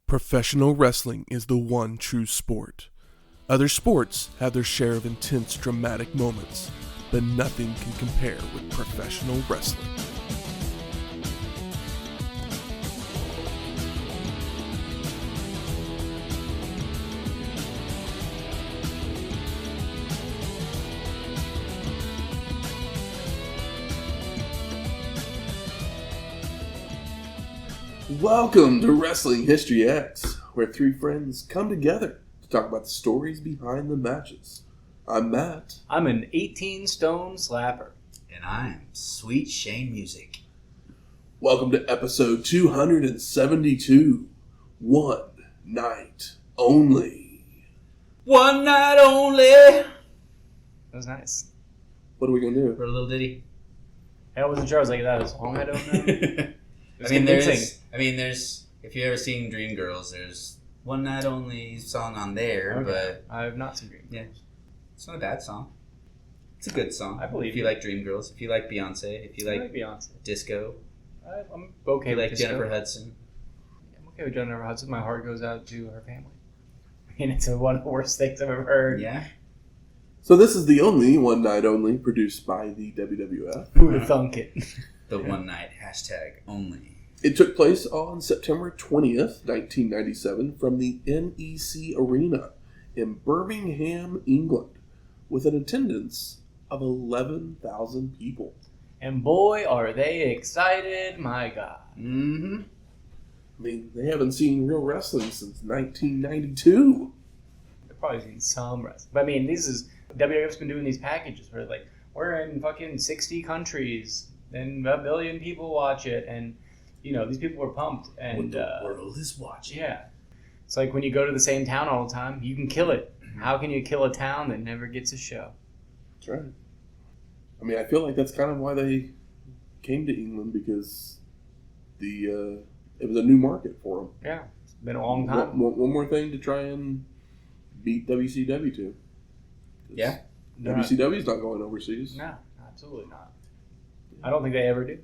Professional wrestling is the one true sport. Other sports have their share of intense, dramatic moments, but nothing can compare with professional wrestling. Welcome to Wrestling History X, where three friends come together to talk about the stories behind the matches. I'm Matt. I'm an 18-stone slapper. And I'm Sweet Shane Music. Welcome to episode 272, One Night Only. One night only! That was nice. What are we going to do? For a little ditty. I wasn't sure. I was like, that is a song I don't know. There's, if you've ever seen Dreamgirls, there's One Night Only song on there, Okay. but I have not seen Dreamgirls. yeah, it's not a bad song. It's a good song. I believe if you like Dreamgirls, if you like Beyonce, if you I like Beyonce. disco, I'm okay if you with like disco. Jennifer Hudson. I'm okay with Jennifer Hudson. My heart goes out to her family. I mean, it's one of the worst things I've ever heard. Yeah. So this is the only One Night Only produced by the WWF. Who would have thunk it? The one night #only. It took place on September 20th, 1997, from the NEC Arena in Birmingham, England, with an attendance of 11,000 people. And boy, are they excited. My God. Mm-hmm. I mean, they haven't seen real wrestling since 1992. They've probably seen some wrestling. But I mean, WWF's been doing these packages where like, we're in fucking 60 countries and a billion people watch it. And, you know, these people were pumped. And the world is watching. yeah. It's like when you go to the same town all the time, you can kill it. How can you kill a town that never gets a show? That's right. I mean, I feel like that's kind of why they came to England, because it was a new market for them. Yeah. It's been a long time. One more thing to try and beat WCW to. Yeah. WCW's not going overseas. No, absolutely not. I don't think they ever do.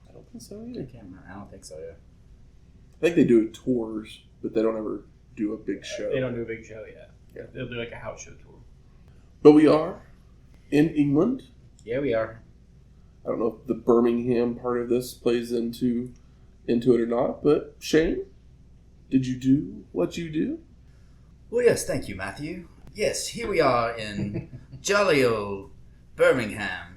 I don't think so I either. can't remember. I don't think so, yeah. I think they do tours, but they don't ever do a big show. They don't do a big show yet. Yeah. They'll do like a house show tour. But we are in England. Yeah, we are. I don't know if the Birmingham part of this plays into it or not, but Shane, did you do what you do? Well, yes, thank you, Matthew. Yes, here we are in jolly old Birmingham.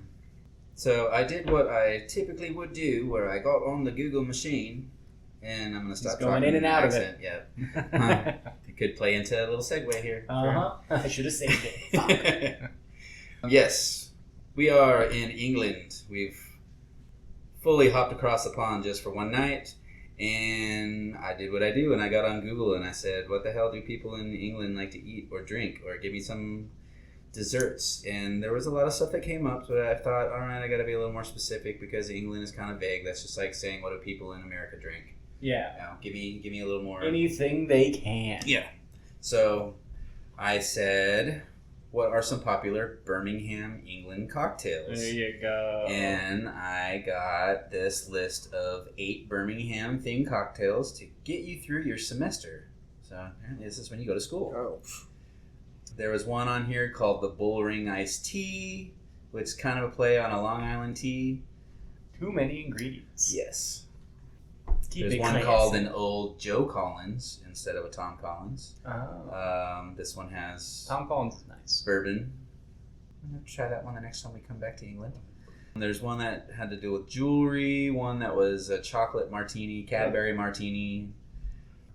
So I did what I typically would do, where I got on the Google machine, and I'm going to stop Just going talking in and out accent. of Yeah. It could play into a little segue here. Uh-huh. I should have saved it. Yes, we are in England. We've fully hopped across the pond just for one night, and I did what I do, and I got on Google, and I said, what the hell do people in England like to eat or drink, or give me some desserts? And there was a lot of stuff that came up, so I thought, all right, I got to be a little more specific, because England is kind of vague. That's just like saying, what do people in America drink? Yeah. You know, give me a little more. Anything they can. Yeah. So I said, what are some popular Birmingham, England cocktails? There you go. And I got this list of 8 Birmingham-themed cocktails to get you through your semester. So apparently this is when you go to school. Oh. There was one on here called the Bullring Iced Tea, which is kind of a play on a Long Island tea. Too many ingredients. Yes. Keep There's it one classy. called an Old Joe Collins instead of a Tom Collins. Oh. This one has Tom Collins is nice. bourbon. I'm going to try that one the next time we come back to England. There's one that had to do with jewelry, one that was a chocolate martini, Cadbury martini.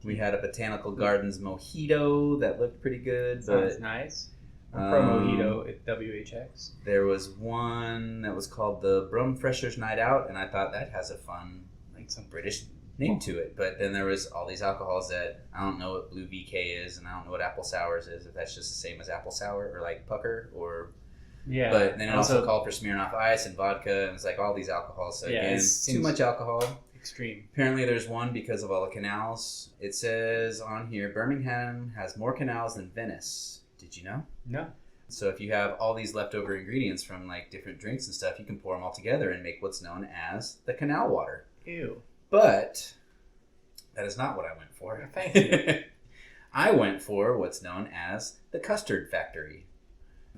We had a Botanical Gardens mojito that looked pretty good. Sounds But nice. I'm pro mojito at WHX. there was one that was called the Brumfreshers Night Out, and I thought that has a fun, like, some British name to it. But then there was all these alcohols that I don't know what Blue VK is, and I don't know what Apple Sours is, if that's just the same as Apple Sour or like Pucker or... Yeah. But then it also called for Smirnoff Ice and vodka, and it's like all these alcohols. So Yeah, again, too much alcohol. Extreme. Apparently there's one because of all the canals. It says on here, Birmingham has more canals than Venice. Did you know? No. So if you have all these leftover ingredients from like different drinks and stuff, you can pour them all together and make what's known as the canal water. Ew. But That is not what I went for. Thank you. I went for what's known as the Custard Factory.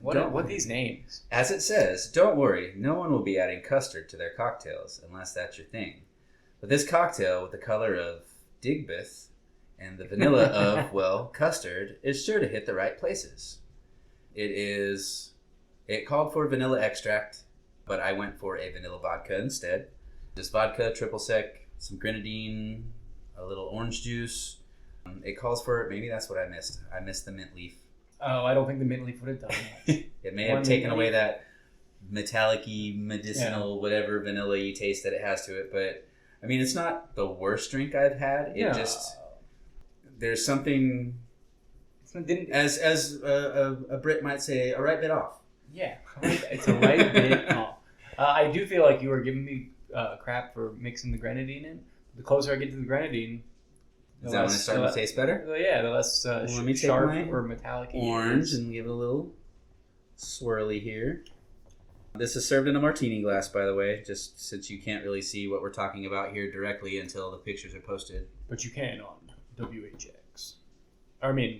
What are these names? As it says, don't worry, no one will be adding custard to their cocktails unless that's your thing. But this cocktail with the color of Digbeth and the vanilla of, well, custard is sure to hit the right places. It called for vanilla extract, but I went for a vanilla vodka instead. Just vodka, triple sec, some grenadine, a little orange juice. It calls for, maybe that's what I missed. I missed the mint leaf. Oh, I don't think the mint leaf would have done much. It may have taken away that metallic-y, medicinal, whatever vanilla you taste that it has to it. But, I mean, it's not the worst drink I've had. There's something, as a Brit might say, a right bit off. Yeah, it's a right bit off. I do feel like you were giving me crap for mixing the grenadine in. The closer I get to the grenadine, is that when it's starting to taste better? The less let me sharp take or metallic orange and give it a little swirly here. This is served in a martini glass, by the way, just since you can't really see what we're talking about here directly until the pictures are posted. But you can on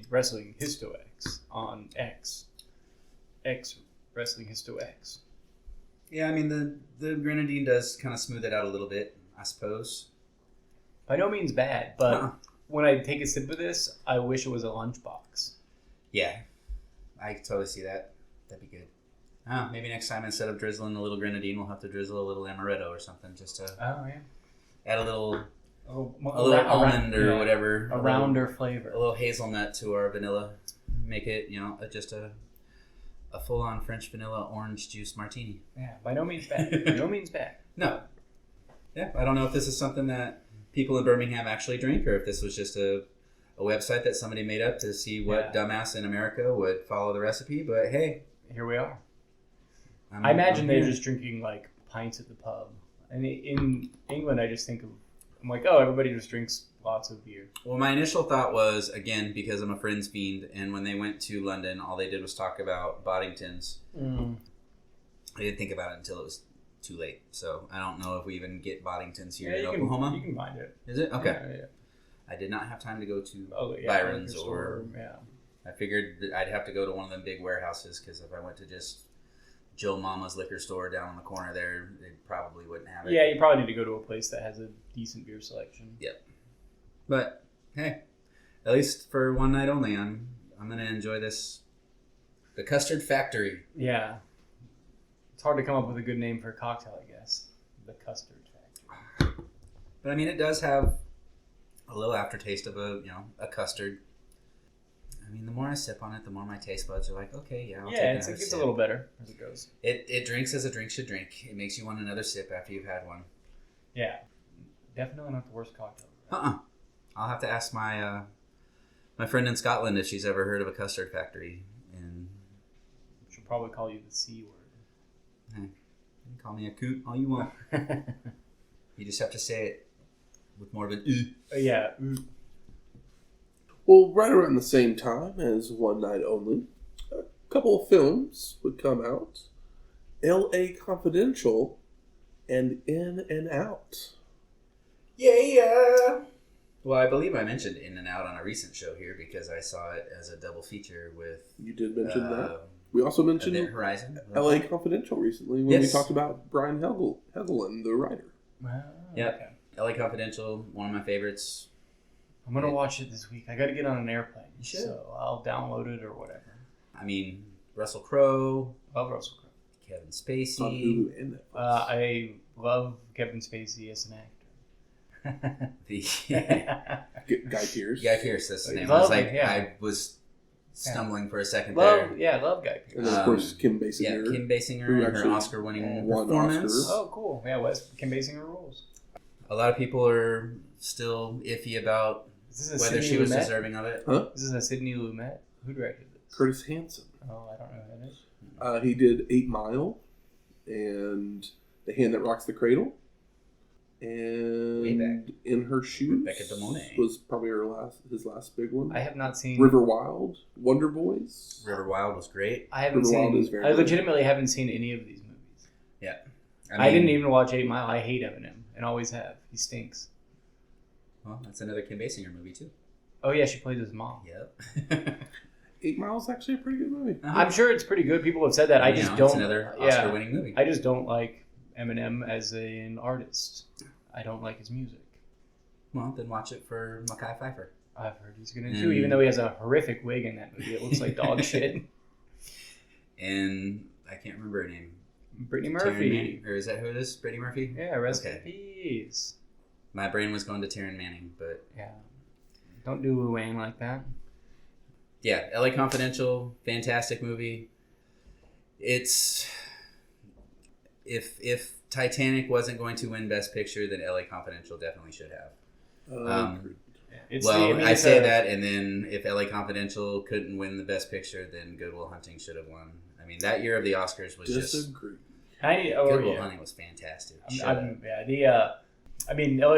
Wrestling Histo X on X Wrestling Histo X. Yeah, I mean the grenadine does kind of smooth it out a little bit, I suppose. By no means bad, but when I take a sip of this, I wish it was a lunchbox. Yeah, I can totally see that. That'd be good. Maybe next time instead of drizzling a little grenadine, we'll have to drizzle a little amaretto or something just to add a little almond or whatever. A rounder flavor. A little hazelnut to our vanilla. Make it, just a full-on French vanilla orange juice martini. Yeah, by no means bad. By no means bad. No. Yeah, I don't know if this is something that people in Birmingham actually drink or if this was just a website that somebody made up to see what dumbass in America would follow the recipe, but hey. Here we are. I imagine they're just drinking like pints at the pub. And in England, I'm like, oh, everybody just drinks lots of beer. Well, my initial thought was, again, because I'm a Friends fiend, and when they went to London, all they did was talk about Boddingtons. I didn't think about it until it was too late. So I don't know if we even get Boddingtons here in Oklahoma. You can find it. Is it? Okay. Yeah. I did not have time to go to Byron's or... I figured that I'd have to go to one of them big warehouses because if I went to just Joe Mama's liquor store down on the corner there, they probably wouldn't have it. Yeah, you probably need to go to a place that has a decent beer selection. Yep. But hey, at least for one night only, I'm gonna enjoy this. The Custard Factory. Yeah. It's hard to come up with a good name for a cocktail, I guess. The Custard Factory. But I mean, it does have a little aftertaste of a custard. I mean, the more I sip on it, the more my taste buds are like, okay, yeah, I'll take another sip. It's a little better as it goes. It drinks as a drink should drink. It makes you want another sip after you've had one. Yeah. Definitely not the worst cocktail. I'll have to ask my my friend in Scotland if she's ever heard of a Custard Factory. And she'll probably call you the C word. Hey, you can call me a coot all you want. You just have to say it with more of an yeah. Well, right around the same time as One Night Only, a couple of films would come out. L.A. Confidential and In and Out. Yeah! Well, I believe I mentioned In and Out on a recent show here because I saw it as a double feature with... You did mention that. We also mentioned Horizon. L.A. Confidential recently when we talked about Brian Helgeland, the writer. Wow. Yep. Okay. L.A. Confidential, one of my favorites. I'm going to watch it this week. I got to get on an airplane. You should. So I'll download it or whatever. I mean, Russell Crowe. Love Russell Crowe. Kevin Spacey. On Hulu and Netflix. I love Kevin Spacey as an actor. Guy Pearce. Guy Pearce, that's his name. I was stumbling for a second there. Yeah, I love Guy Pearce. And then, of course, Kim Basinger. Yeah, Kim Basinger and her Oscar-winning performance. Oscar. Oh, cool. Yeah, Kim Basinger rules. A lot of people are still iffy about whether she was deserving of it. Huh? This is a Sidney Lumet. Who directed this? Curtis Hanson. Oh, I don't know who that is. He did 8 Mile and The Hand That Rocks the Cradle. And In Her Shoes was probably his last big one. I have not seen River Wild, Wonder Boys. River Wild was great. I legitimately haven't seen any of these movies. Yeah. I didn't even watch 8 Mile. I hate Eminem and always have. He stinks. Well, that's another Kim Basinger movie too. Oh yeah, she plays his mom. Yep. 8 Mile is actually a pretty good movie. I'm sure it's pretty good. People have said that. I just don't. It's another Oscar-winning movie. I just don't like Eminem as an artist. I don't like his music. Well, then watch it for Mekhi Phifer. I've heard he's good in too, even though he has a horrific wig in that movie. It looks like dog shit. And I can't remember her name. Brittany Murphy. Or is that who it is? Brittany Murphy? Yeah, rest in peace. My brain was going to Taryn Manning, but... Yeah. Don't do Wayne like that. Yeah, LA Confidential, fantastic movie. It's... If Titanic wasn't going to win Best Picture, then LA Confidential definitely should have. I say that, and then if LA Confidential couldn't win the Best Picture, then Good Will Hunting should have won. I mean, that year of the Oscars was Disagree. Good Will Hunting was fantastic. LA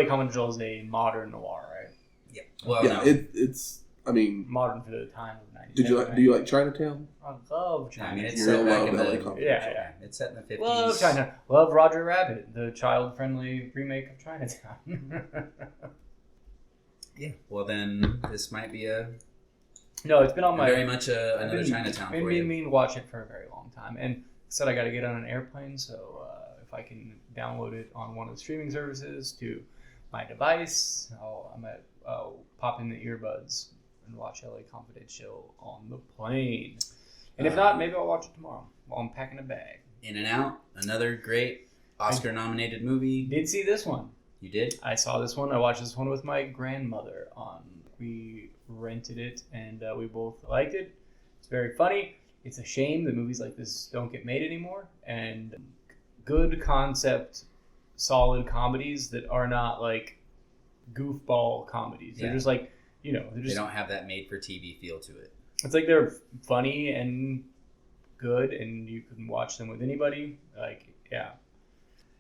Confidential is a modern noir, right? Yeah. Well, yeah, no. it's. I mean, modern for the time of '90s. Do you like Chinatown? I love China. I mean, it's set back in the yeah. It's set in the 50s. Love China. Love Roger Rabbit, the child-friendly remake of Chinatown. Yeah. Well, then this might be No, it's been on my very much another Chinatown for you. I mean, watch it for a very long time, and said I got to get on an airplane, so if I can download it on one of the streaming services to my device, I'll pop in the earbuds and watch LA Confidential on the plane. And if not, maybe I'll watch it tomorrow while I'm packing a bag. In and Out, another great Oscar-nominated movie. Did see this one. You did? I saw this one. I watched this one with my grandmother. We rented it, and we both liked it. It's very funny. It's a shame that movies like this don't get made anymore. And good concept, solid comedies that are not like goofball comedies. They're just like, they don't have that made-for-TV feel to it. It's like they're funny and good, and you can watch them with anybody.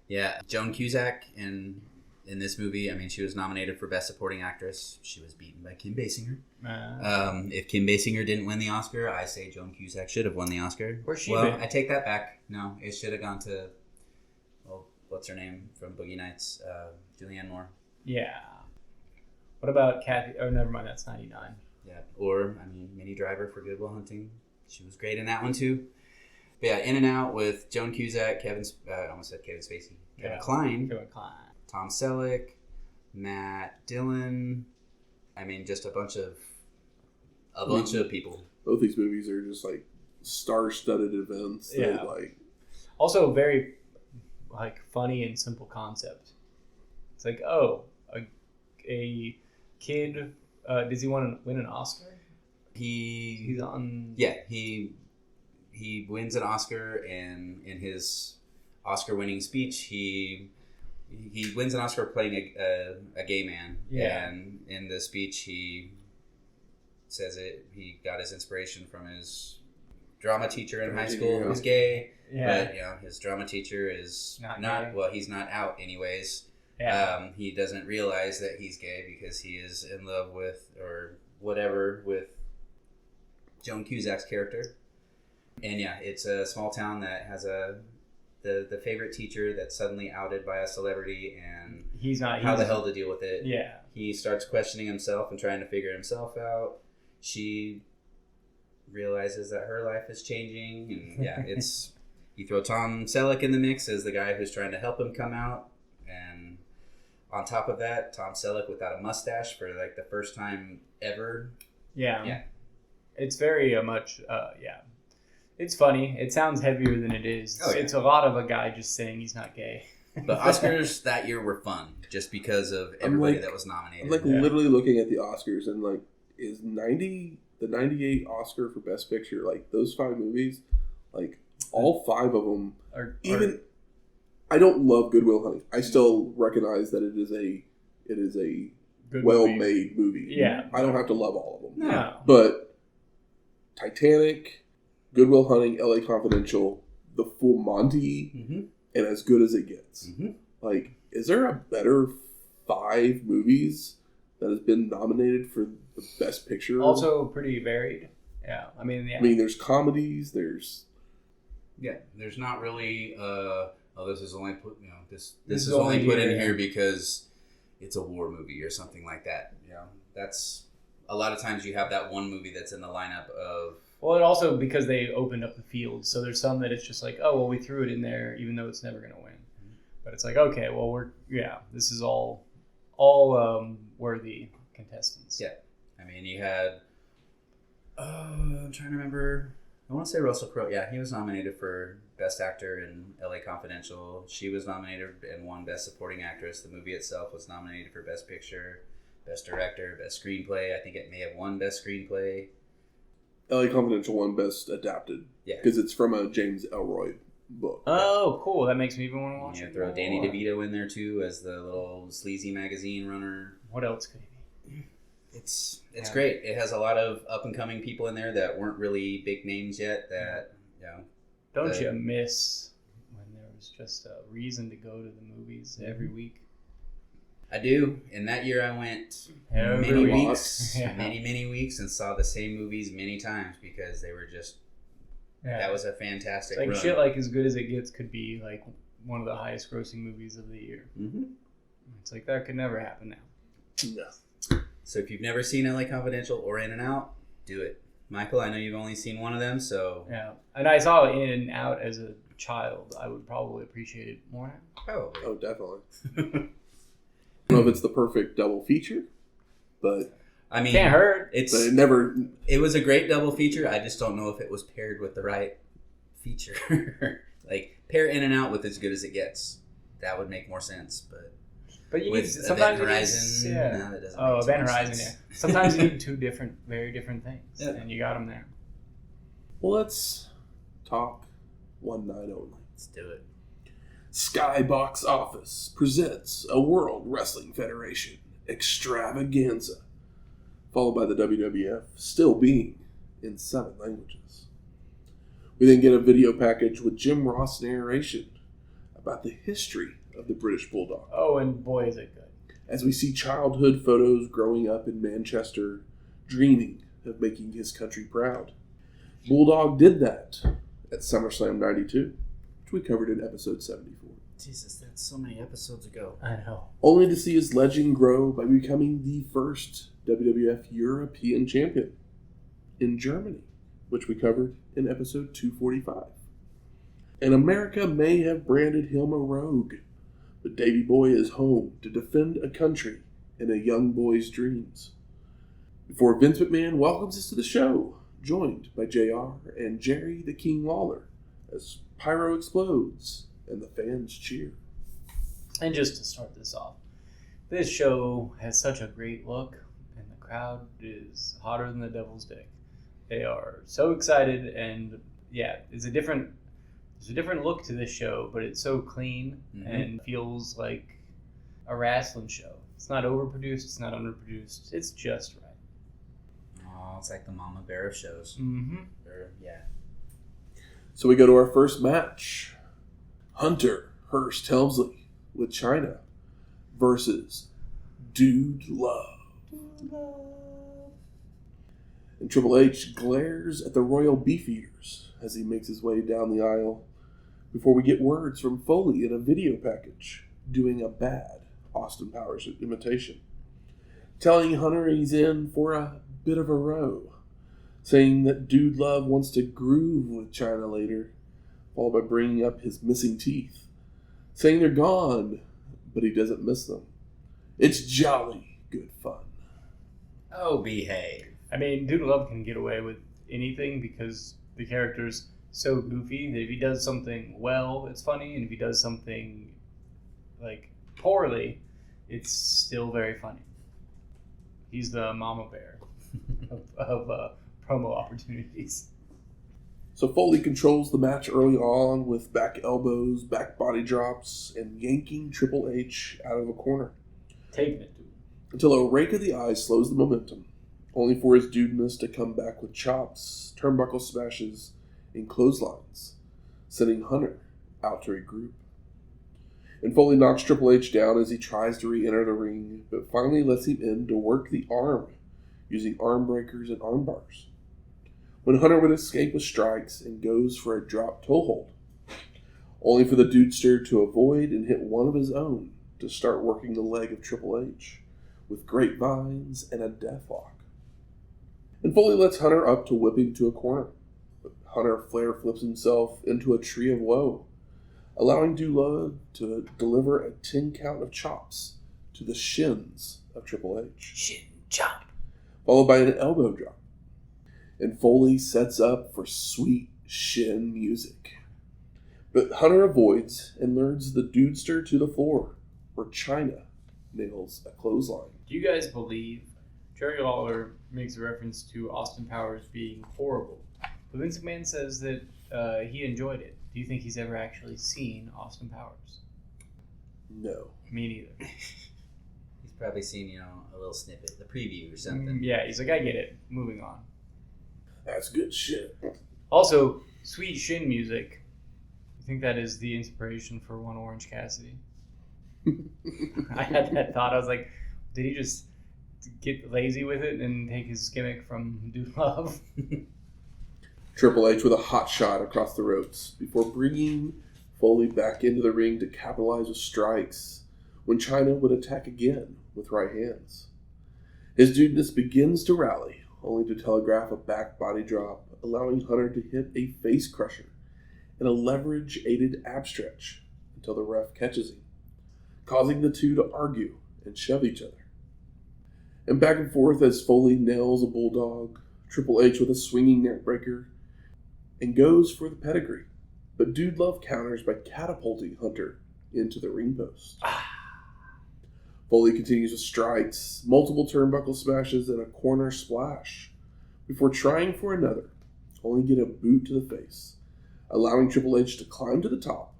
Yeah, Joan Cusack in this movie, I mean, she was nominated for Best Supporting Actress. She was beaten by Kim Basinger. If Kim Basinger didn't win the Oscar, I say Joan Cusack should have won the Oscar. Where's she been? I take that back. No, it should have gone to, what's her name from Boogie Nights? Julianne Moore. Yeah. What about Kathy? Oh, never mind. That's 99. Yeah. Or, Minnie Driver for Good Will Hunting. She was great in that one, too. But yeah, In and Out with Joan Cusack, I almost said Kevin Spacey. Kevin Kline. Tom Selleck, Matt Dillon. Just a bunch of people. Both these movies are just like star-studded events. Yeah. Also very funny and simple concept. It's like, a kid. Does he want to win an Oscar? He's on. Yeah, he wins an Oscar, and in his Oscar-winning speech, he wins an Oscar playing a gay man. Yeah. And in the speech, he says he got his inspiration from his drama teacher in high school who was gay. Yeah. But his drama teacher is not well, he's not out anyways. Yeah. He doesn't realize that he's gay because he is in love with with Joan Cusack's character. And yeah, it's a small town that has the favorite teacher that's suddenly outed by a celebrity, and how the hell to deal with it. Yeah. He starts questioning himself and trying to figure himself out. She realizes that her life is changing, and yeah, you throw Tom Selleck in the mix as the guy who's trying to help him come out, and on top of that, Tom Selleck without a mustache for the first time ever. Yeah. Yeah. It's very much It's funny. It sounds heavier than it is. Oh, yeah. It's a lot of a guy just saying he's not gay. But Oscars that year were fun just because of everybody that was nominated. I'm literally looking at the Oscars and is the 98 Oscar for Best Picture, those 5 movies, all 5 of them are I don't love Good Will Hunting. I still recognize that it is a well-made movie. Yeah. I don't have to love all of them. No. But Titanic, Good Will Hunting, LA Confidential, The Full Monty, and As Good as It Gets. Mm-hmm. Is there a better 5 movies that has been nominated for the Best Picture? Also pretty varied. Yeah. There's comedies, there's... Yeah, there's not really... this is only put, this is only put in here because it's a war movie or something like that. You know, that's a lot of times you have that one movie that's in the lineup of. Well, and also because they opened up the field, so there's some that it's just like, oh well, we threw it in there, even though it's never going to win. But it's like, okay, well this is all worthy contestants. Yeah, I mean you had. I'm trying to remember. I want to say Russell Crowe. Yeah, he was nominated for Best Actor in L.A. Confidential. She was nominated and won Best Supporting Actress. The movie itself was nominated for Best Picture, Best Director, Best Screenplay. I think it may have won Best Screenplay. L.A. Confidential won Best Adapted. Yeah. Because it's from a James Ellroy book. Oh, cool. That makes me even want to watch it. Throw Danny DeVito in there, too, as the little sleazy magazine runner. What else could he be? It's great. It has a lot of up-and-coming people in there that weren't really big names yet that, Don't you miss when there was just a reason to go to the movies every week? I do. And that year I went many weeks and saw the same movies many times because they were just, that was a fantastic run. Shit like As Good as It Gets could be like one of the highest grossing movies of the year. Mm-hmm. It's like that could never happen now. No. So if you've never seen LA Confidential or In and Out, do it. Michael, I know you've only seen one of them, so... Yeah, and I saw In and Out as a child. I would probably appreciate it more now. Probably. Oh, definitely. I don't know if it's the perfect double feature, but... I mean, can't hurt. It was a great double feature. I just don't know if it was paired with the right feature. Like, pair In and Out with As Good as It Gets. That would make more sense, but... But you with need sometimes Event Horizon, no, that doesn't make Event Horizon, sense. Yeah. Sometimes you need two very different things, and you got them there. Well, let's talk one night only. Let's do it. Skybox Office presents a World Wrestling Federation extravaganza, followed by the WWF still being in 7 languages. We then get a video package with Jim Ross narration about the history of the British Bulldog. Oh, and boy, is it good. As we see childhood photos growing up in Manchester, dreaming of making his country proud. Bulldog did that at SummerSlam 92, which we covered in episode 74. Jesus, that's so many episodes ago. I know. Only to see his legend grow by becoming the first WWF European champion in Germany, which we covered in episode 245. And America may have branded him a rogue, but Davey Boy is home to defend a country and a young boy's dreams. Before Vince McMahon welcomes us to the show, joined by JR and Jerry the King Lawler, as pyro explodes and the fans cheer. And just to start this off, this show has such a great look, and the crowd is hotter than the devil's dick. They are so excited, and yeah, there's a different look to this show, but it's so clean and feels like a wrestling show. It's not overproduced, it's not underproduced, it's just right. Oh, it's like the Mama Bear of shows. Mm-hmm. Yeah. So we go to our first match. Hunter Hearst Helmsley with Chyna versus Dude Love. And Triple H glares at the Royal Beefeaters as he makes his way down the aisle before we get words from Foley in a video package doing a bad Austin Powers imitation, telling Hunter he's in for a bit of a row, saying that Dude Love wants to groove with Chyna later, followed by bringing up his missing teeth, saying they're gone, but he doesn't miss them. It's jolly good fun. Oh, behave. I mean, Dude Love can get away with anything because the character's so goofy that if he does something well, it's funny, and if he does something like poorly, it's still very funny. He's the mama bear of promo opportunities. So Foley controls the match early on with back elbows, back body drops, and yanking Triple H out of a corner. Taking it to him. Until a rake of the eyes slows the momentum, only for his dudeness to come back with chops, turnbuckle smashes, and clotheslines, sending Hunter out to regroup. And Foley knocks Triple H down as he tries to re-enter the ring, but finally lets him in to work the arm, using arm breakers and arm bars. When Hunter would escape with strikes and goes for a drop toe hold, only for the Dudester to avoid and hit one of his own to start working the leg of Triple H with grapevines and a deathlock. And Foley lets Hunter up to whip him to a corner. But Hunter flare flips himself into a tree of woe, allowing Doolittle to deliver a 10 count of chops to the shins of Triple H. Shin chop. Followed by an elbow drop. And Foley sets up for sweet shin music. But Hunter avoids and lures the dudester to the floor, where Chyna nails a clothesline. Do you guys believe Jerry Lawler makes a reference to Austin Powers being horrible, but Vince McMahon says that he enjoyed it? Do you think he's ever actually seen Austin Powers? No. Me neither. He's probably seen, a little snippet, the preview or something. Yeah, he's like, I get it. Moving on. That's good shit. Also, sweet shin music. You think that is the inspiration for One Orange Cassidy? I had that thought. I was like, did he just get lazy with it and take his gimmick from Dude Love? Triple H with a hot shot across the ropes before bringing Foley back into the ring to capitalize with strikes when Chyna would attack again with right hands. His dudeness begins to rally, only to telegraph a back body drop, allowing Hunter to hit a face crusher and a leverage-aided ab stretch until the ref catches him, causing the two to argue and shove each other. And back and forth as Foley nails a bulldog, Triple H with a swinging neckbreaker, and goes for the pedigree. But Dude Love counters by catapulting Hunter into the ring post. Foley continues with strikes, multiple turnbuckle smashes, and a corner splash, before trying for another, only get a boot to the face, allowing Triple H to climb to the top,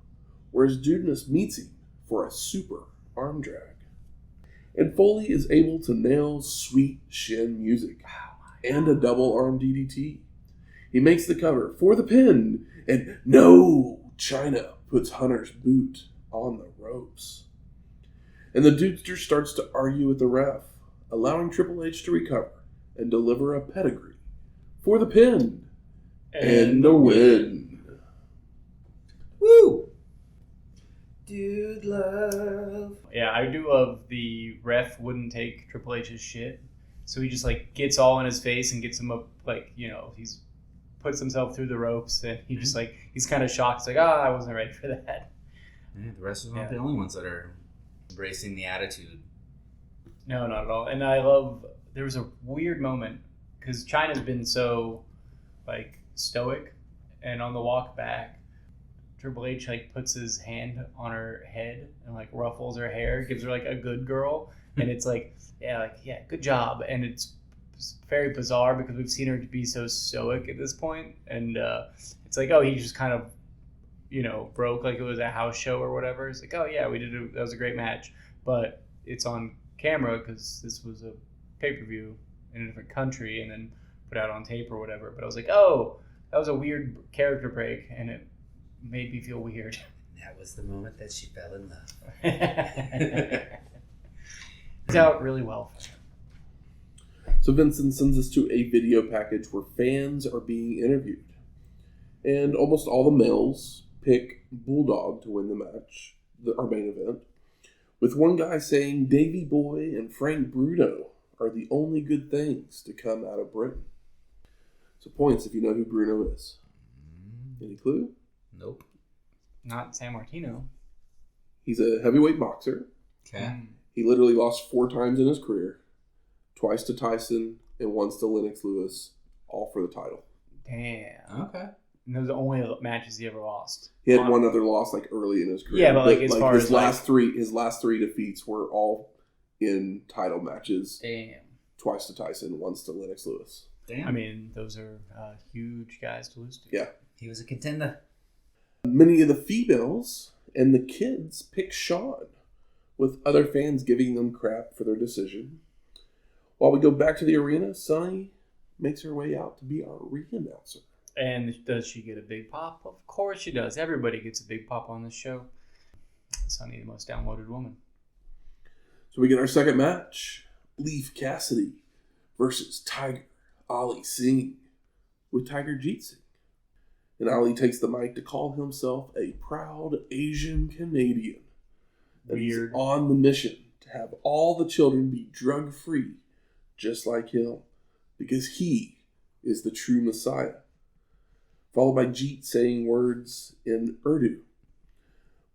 where his dudeness meets him for a super arm drag. And Foley is able to nail sweet shin music and a double arm DDT. He makes the cover for the pin, and no! Chyna puts Hunter's boot on the ropes. And the dudester starts to argue with the ref, allowing Triple H to recover and deliver a pedigree for the pin and the win. Woo! Dude Love. Yeah, I do love the ref wouldn't take Triple H's shit, so he just gets all in his face and gets him up, he's puts himself through the ropes, and he just he's kind of shocked. It's like, I wasn't ready for that. Yeah, the wrestlers aren't the only ones that are embracing the attitude. No, not at all. And I love, there was a weird moment because Chyna's been so stoic, and on the walk back, Triple H puts his hand on her head and ruffles her hair, gives her a good girl, and it's yeah, good job. And it's very bizarre because we've seen her be so stoic at this point, and it's he just kind of broke it was a house show or whatever. It's oh yeah, that was a great match, but it's on camera because this was a pay-per-view in a different country and then put out on tape or whatever. But I was oh, that was a weird character break, and it made me feel weird. That was the moment that she fell in love. It's out really well for her. So Vincent sends us to a video package where fans are being interviewed. And almost all the males pick Bulldog to win the match, our main event, with one guy saying Davey Boy and Frank Bruno are the only good things to come out of Britain. So points if you know who Bruno is. Any clue? Nope. Not San Martino. He's a heavyweight boxer. Okay. He literally lost 4 times in his career. Twice to Tyson and once to Lennox Lewis, all for the title. Damn. Okay. And those are the only matches he ever lost. He had one other loss early in his career. Yeah, but as far his as last three defeats were all in title matches. Damn. Twice to Tyson, once to Lennox Lewis. Damn. I mean, those are huge guys to lose to. Yeah. He was a contender. Many of the females and the kids pick Shawn, with other fans giving them crap for their decision. While we go back to the arena, Sunny makes her way out to be our ring announcer. And does she get a big pop? Of course she does. Everybody gets a big pop on this show. Sunny, the most downloaded woman. So we get our second match. Leif Cassidy versus Tiger Ali Singh with Tiger Jeet Singh. And Ali takes the mic to call himself a proud Asian Canadian, that Weird. he's on the mission to have all the children be drug-free, just like him, because he is the true Messiah. Followed by Jeet saying words in Urdu.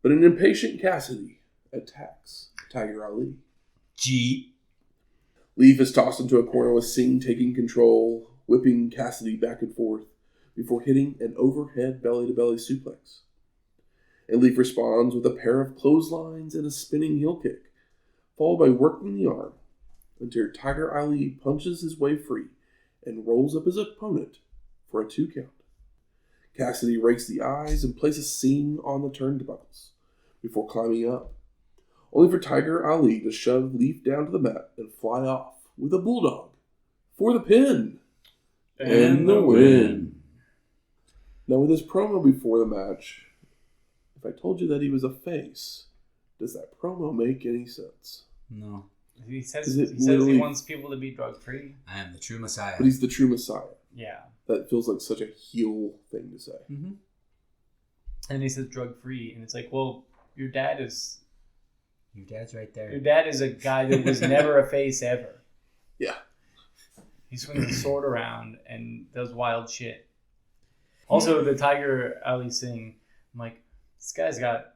But an impatient Cassidy attacks Tiger Ali. Jeet. Leif is tossed into a corner with Singh taking control, whipping Cassidy back and forth before hitting an overhead belly-to-belly suplex. And Leif responds with a pair of clotheslines and a spinning heel kick, followed by working the arm until Tiger Ali punches his way free and rolls up his opponent for a 2 count. Cassidy rakes the eyes and places Singh on the turnbuckles before climbing up, only for Tiger Ali to shove Leif down to the mat and fly off with a Bulldog for the pin and the win. Now, with his promo before the match, if I told you that he was a face, does that promo make any sense? No. He says he wants people to be drug-free. I am the true Messiah. But he's the true Messiah. Yeah. That feels like such a heel thing to say. Mm-hmm. And he says drug-free, and it's like, well, your dad's right there. Your dad is a guy that was never a face ever. Yeah. He swings a sword around and does wild shit. Also, the Tiger Ali Singh, I'm like, this guy's got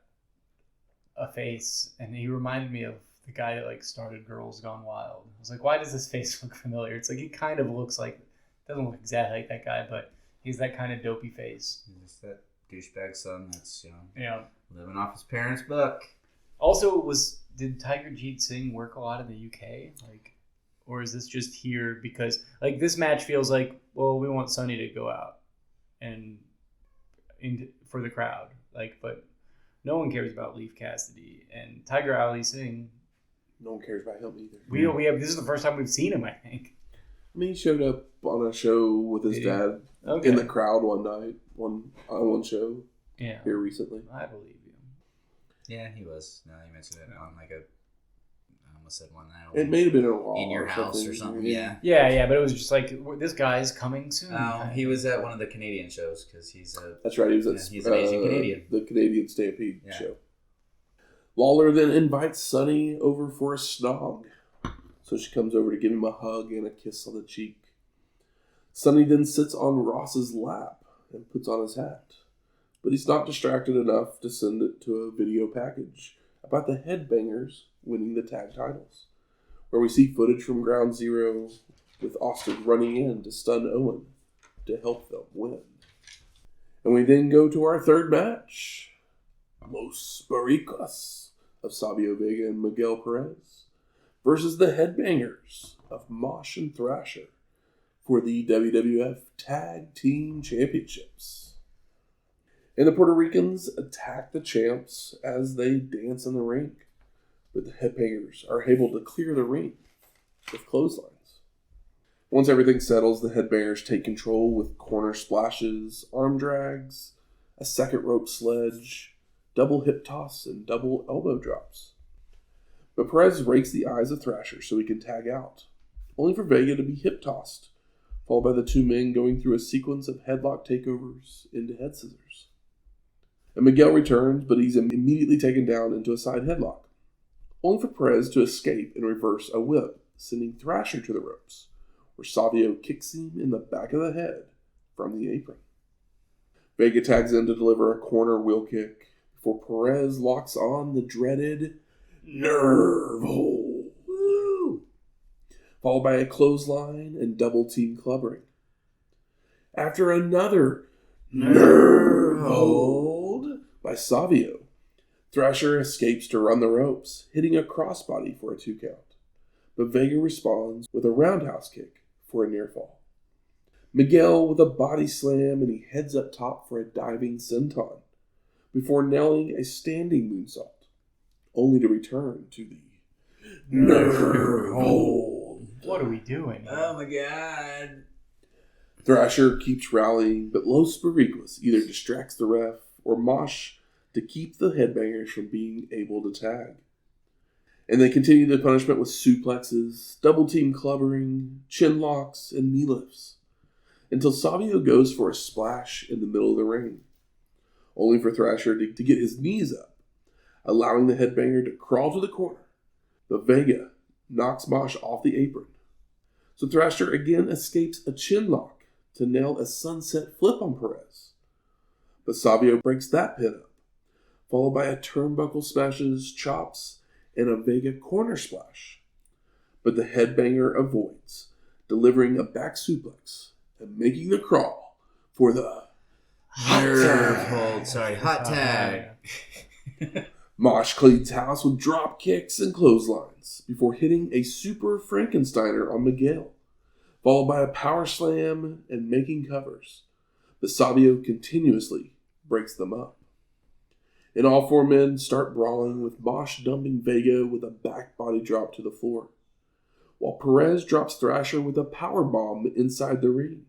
a face, and he reminded me of the guy that like started Girls Gone Wild. I was like, why does this face look familiar? It's like he kind of looks like, doesn't look exactly like that guy, but he's that kind of dopey face. He's that douchebag son that's yeah, living off his parents' buck. Also, did Tiger Jeet Singh work a lot in the UK? Like, or is this just here because like this match feels like, well, we want Sonny to go out and for the crowd, like, but no one cares about Leif Cassidy and Tiger Ali Singh. No one cares about him either. We have this is the first time we've seen him, I think. I mean, he showed up on a show with his dad in the crowd one night, on one show here recently. I believe you. Yeah, he was. Now you mentioned it on like I almost said one night. It may have been a Raw in your house or something. Yeah, but it was just like this guy's coming soon. Oh, he was at one of the Canadian shows because he's That's right. He was he's an Asian Canadian. The Canadian Stampede show. Lawler then invites Sonny over for a snog. So she comes over to give him a hug and a kiss on the cheek. Sonny then sits on Ross's lap and puts on his hat. But he's not distracted enough to send it to a video package about the Headbangers winning the tag titles, where we see footage from Ground Zero with Austin running in to stun Owen to help them win. And we then go to our third match. Los Boricuas of Savio, Vega, and Miguel Perez versus the Headbangers of Mosh and Thrasher for the WWF Tag Team Championships. And the Puerto Ricans attack the champs as they dance in the ring, but the Headbangers are able to clear the ring with clotheslines. Once everything settles, the Headbangers take control with corner splashes, arm drags, a second rope sledge, double hip toss, and double elbow drops. But Perez rakes the eyes of Thrasher so he can tag out, only for Vega to be hip tossed, followed by the two men going through a sequence of headlock takeovers into head scissors. And Miguel returns, but he's immediately taken down into a side headlock, only for Perez to escape and reverse a whip, sending Thrasher to the ropes, where Savio kicks him in the back of the head from the apron. Vega tags in to deliver a corner wheel kick, before Perez locks on the dreaded nerve hold, followed by a clothesline and double team clubbering. After another nerve hold by Savio, Thrasher escapes to run the ropes, hitting a crossbody for a 2 count. But Vega responds with a roundhouse kick for a near fall. Miguel with a body slam, and he heads up top for a diving senton, before nailing a standing moonsault, only to return to the nerve hold. What are we doing? Oh my god. Thrasher keeps rallying, but Los Boricuas either distracts the ref or Mosh to keep the Headbangers from being able to tag. And they continue the punishment with suplexes, double team clubbering, chin locks, and knee lifts, until Savio goes for a splash in the middle of the ring, only for Thrasher to get his knees up, allowing the headbanger to crawl to the corner. But Vega knocks Mosh off the apron. So Thrasher again escapes a chin lock to nail a sunset flip on Perez. But Savio breaks that pin up, followed by a turnbuckle smashes, chops, and a Vega corner splash. But the headbanger avoids, delivering a back suplex and making the crawl for the hot tag. Mosh cleans house with drop kicks and clotheslines before hitting a super Frankensteiner on Miguel, followed by a power slam and making covers. But Savio continuously breaks them up. And all four men start brawling, with Mosh dumping Vega with a back body drop to the floor, while Perez drops Thrasher with a power bomb inside the ring,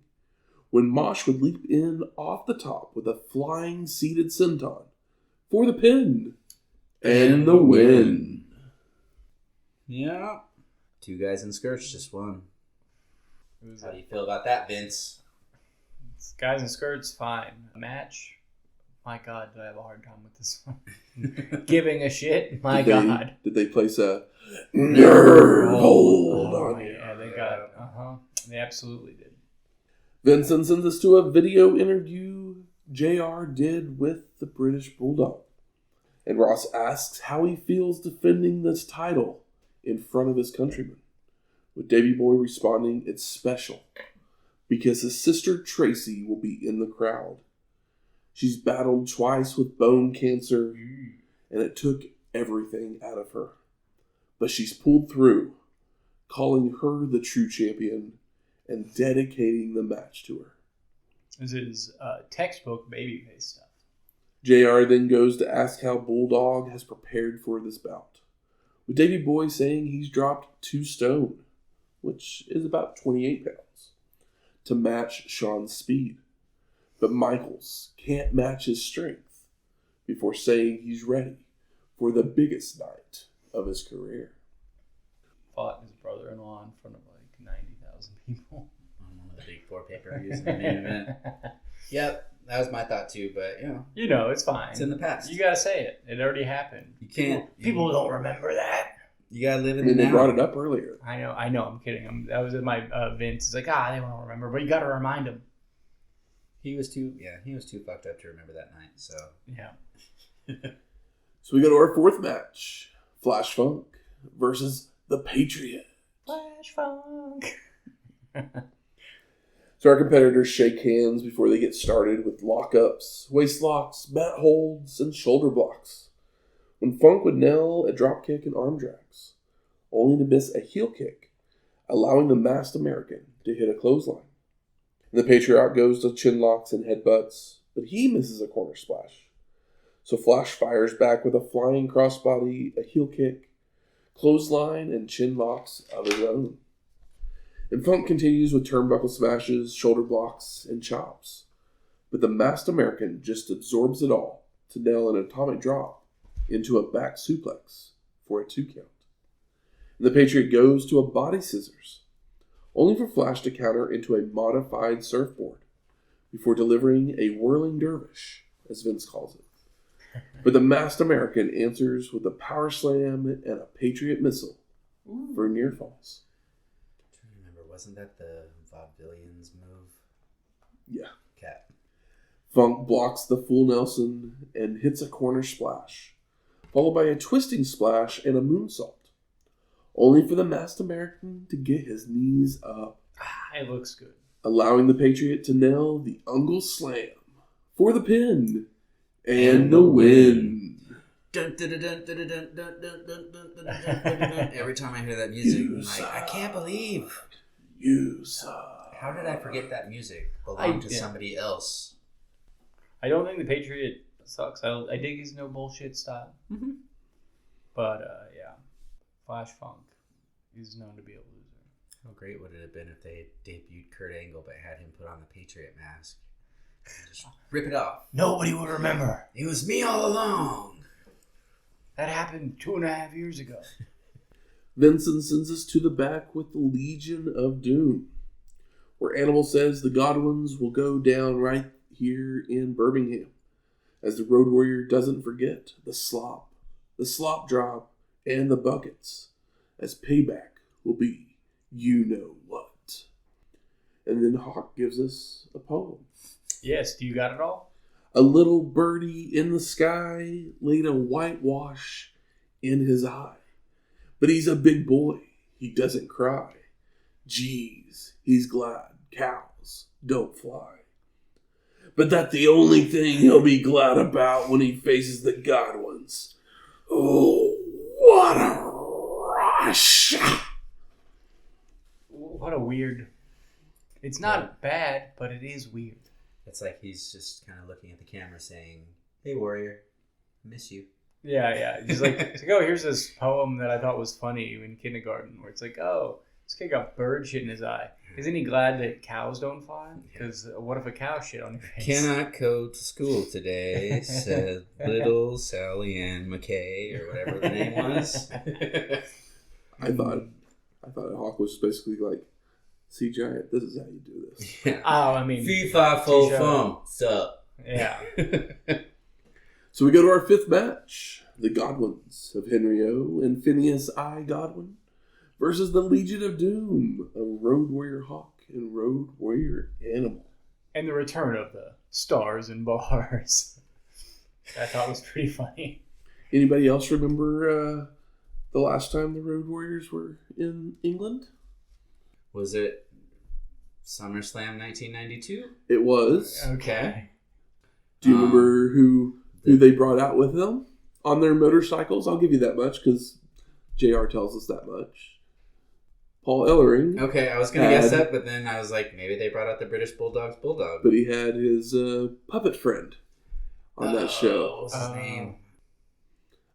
when Mosh would leap in off the top with a flying seated senton for the pin and the win. Yeah. 2 guys in skirts just won. How do you feel about that, Vince? Guys in skirts, fine. Match, my God, do I have a hard time with this one. Giving a shit, my God. Did they place a nerve hold on you? Yeah, they got, they absolutely did. Vincent sends us to a video interview JR did with the British Bulldog. And Ross asks how he feels defending this title in front of his countrymen, with Davey Boy responding, "It's special because his sister Tracy will be in the crowd. She's battled twice with bone cancer, and it took everything out of her. But she's pulled through, calling her the true champion and dedicating the match to her." This is textbook babyface stuff. JR then goes to ask how Bulldog has prepared for this bout, with Davey Boy saying he's dropped 2 stone, which is about 28 pounds, to match Shawn's speed. But Michaels can't match his strength, before saying he's ready for the biggest night of his career. Fought his brother-in-law in front of like 90,000 people. On one of the big 4 pay-per-views in the main event. Yep. That was my thought too, but it's fine. It's in the past. You gotta say it. It already happened. You can't. People don't remember that. You gotta live in the now. They brought it up earlier. I know. I'm kidding. That was in my Vince. He's like, they won't remember, but you gotta remind him. He was too fucked up to remember that night. So yeah. So we go to our 4th match: Flash Funk versus the Patriot. Flash Funk. So our competitors shake hands before they get started with lockups, waist locks, bat holds, and shoulder blocks, when Funk would nail a dropkick and arm drags, only to miss a heel kick, allowing the masked American to hit a clothesline. And the Patriot goes to chin locks and headbutts, but he misses a corner splash. So Flash fires back with a flying crossbody, a heel kick, clothesline, and chin locks of his own. And Funk continues with turnbuckle smashes, shoulder blocks, and chops. But the masked American just absorbs it all to nail an atomic drop into a back suplex for a 2 count. And the Patriot goes to a body scissors, only for Flash to counter into a modified surfboard before delivering a whirling dervish, as Vince calls it. But the masked American answers with a power slam and a Patriot missile for near falls. wasn't that the Vaudevillians move? Yeah. Cat. Funk blocks the full Nelson and hits a corner splash, followed by a twisting splash and a moonsault, only for the masked American to get his knees up. It looks good. Allowing the Patriot to nail the Ungle Slam for the pin and the win. Every time I hear that music, I'm like, I can't believe. You suck. How did I forget that music belonged to somebody else? I don't think the Patriot sucks. I dig his no bullshit style. Mm-hmm. But, yeah. Flash Funk is known to be a loser. How great would it have been if they had debuted Kurt Angle but had him put on the Patriot mask? Just rip it off. Nobody would remember. It was me all along. That happened 2.5 years ago. Vincent sends us to the back with the Legion of Doom, where Animal says the Godwinns will go down right here in Birmingham, as the Road Warrior doesn't forget the slop the slop drop, and the buckets, as payback will be you-know-what. And then Hawk gives us a poem. Yes, do you got it all? A little birdie in the sky laid a whitewash in his eye. But he's a big boy, he doesn't cry. Geez, he's glad cows don't fly. But that's the only thing he'll be glad about when he faces the Godwinns. Oh, what a rush! What a weird... It's not bad, but it is weird. It's like he's just kind of looking at the camera saying, "Hey, warrior, I miss you." Yeah. He's like, oh, here's this poem that I thought was funny in kindergarten, where it's like, oh, this kid got bird shit in his eye. Isn't he glad that cows don't fly? Because what if a cow shit on your face? Cannot go to school today, said little Sally Ann McKay, or whatever the name was. I thought Hawk was basically like, "See, Giant, this is how you do this." Yeah. Oh, I mean... Fee, fi, fo, fum. Sup. Yeah. So we go to our fifth match. The Godwinns of Henry O. and Phineas I. Godwinn versus the Legion of Doom of Road Warrior Hawk and Road Warrior Animal. And the return of the stars and bars. I thought was pretty funny. Anybody else remember the last time the Road Warriors were in England? Was it SummerSlam 1992? It was. Okay. Do you remember who they brought out with them on their motorcycles? I'll give you that much because JR tells us that much. Paul Ellering. Okay, I was going to guess that, but then I was like, maybe they brought out the British Bulldog's Bulldog. But he had his puppet friend on that show. What was his name?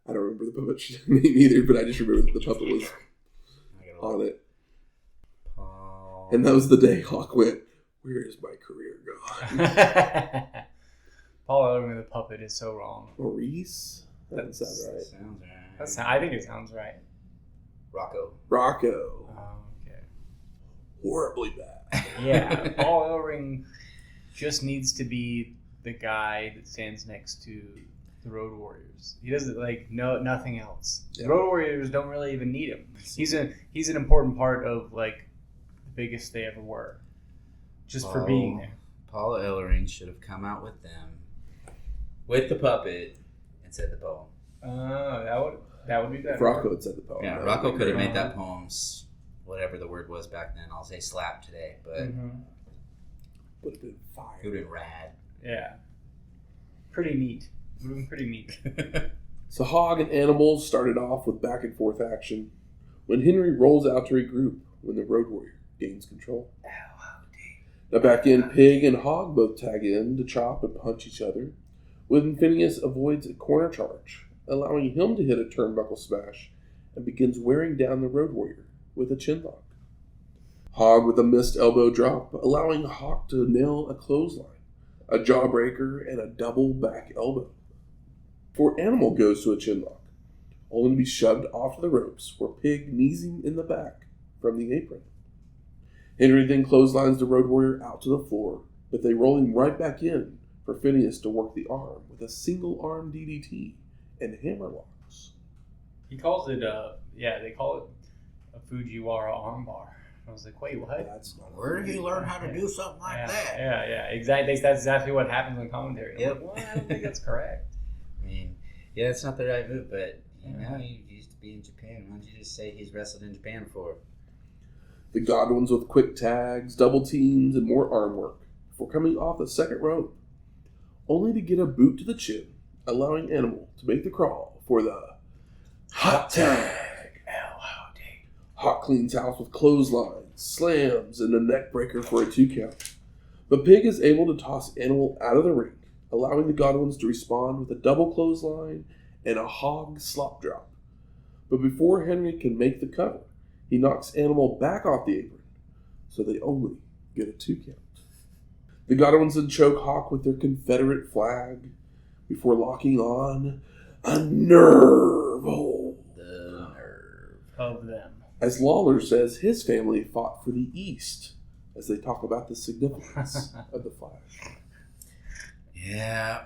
I don't remember the puppet's name either, but I just remember that the puppet was on it. Paul. And that was the day Hawk went, "Where is my career gone?" Paul Ellering the puppet is so wrong. Maurice? That doesn't sound right. Sounds right. I think it sounds right. Rocco. Okay. Horribly bad. Yeah, Paul Ellering just needs to be the guy that stands next to the Road Warriors. He doesn't nothing else. Yeah. The Road Warriors don't really even need him. He's an important part of like the biggest they ever were, just for being there. Paul Ellering should have come out with them, with the puppet, and said the poem. That would be better. If Rocco had said the poem. Yeah, Rocco could have made that poem, whatever the word was back then. I'll say slap today, but Would have been fire. it would have been rad. Yeah. Pretty neat. Would have been pretty neat. So Hog and Animal started off with back and forth action when Henry rolls out to regroup when the Road Warrior gains control. Now back in, Pig and Hog both tag in to chop and punch each other when Phineas avoids a corner charge, allowing him to hit a turnbuckle smash and begins wearing down the Road Warrior with a chinlock. Hog with a missed elbow drop, allowing Hawk to nail a clothesline, a jawbreaker, and a double back elbow. Before Animal goes to a chinlock, only to be shoved off to the ropes where Pig knees him in the back from the apron. Henry then clotheslines the Road Warrior out to the floor, but they roll him right back in for Phineas to work the arm with a single arm DDT and hammerlocks. He calls it they call it a Fujiwara armbar. I was like, wait, what? That's not Where did he learn how to do something like that? Yeah, exactly. That's exactly what happens in commentary. I'm Yep. like, well, I don't think that's correct. I mean, yeah, it's not the right move, but he used to be in Japan. Why don't you just say he's wrestled in Japan before? The Godwinns with quick tags, double teams, and more arm work before coming off the second rope, only to get a boot to the chin, allowing Animal to make the crawl for the hot tag. Hawk cleans house with clotheslines, slams, and a neck breaker for a 2 count. But Pig is able to toss Animal out of the ring, allowing the Godwinns to respond with a double clothesline and a Hog slop drop. But before Henry can make the cover, he knocks Animal back off the apron, so they only get a 2 count. The Godwinns then choke Hawk with their Confederate flag before locking on a nerve hold. The nerve Of them. As Lawler says his family fought for the East, as they talk about the significance of the flag. Yeah.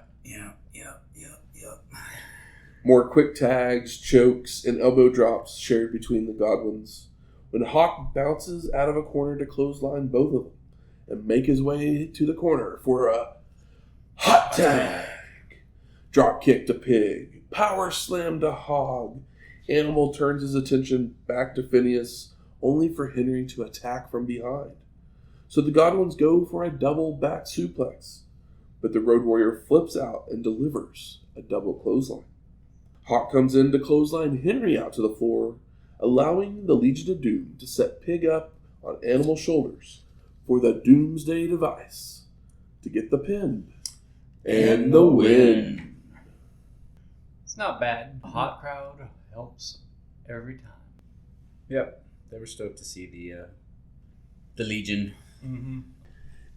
More quick tags, chokes, and elbow drops shared between the Godwinns, when Hawk bounces out of a corner to clothesline both of them and make his way to the corner for a hot tag. Drop kick to Pig, power slam to Hog. Animal turns his attention back to Phineas, only for Henry to attack from behind. So the Godwinns go for a double back suplex, but the Road Warrior flips out and delivers a double clothesline. Hawk comes in to clothesline Henry out to the floor, allowing the Legion of Doom to set Pig up on Animal's shoulders for the Doomsday Device to get the pin and the win. It's not bad. A hot crowd helps every time. Yep. They were stoked to see the Legion. Mm-hmm.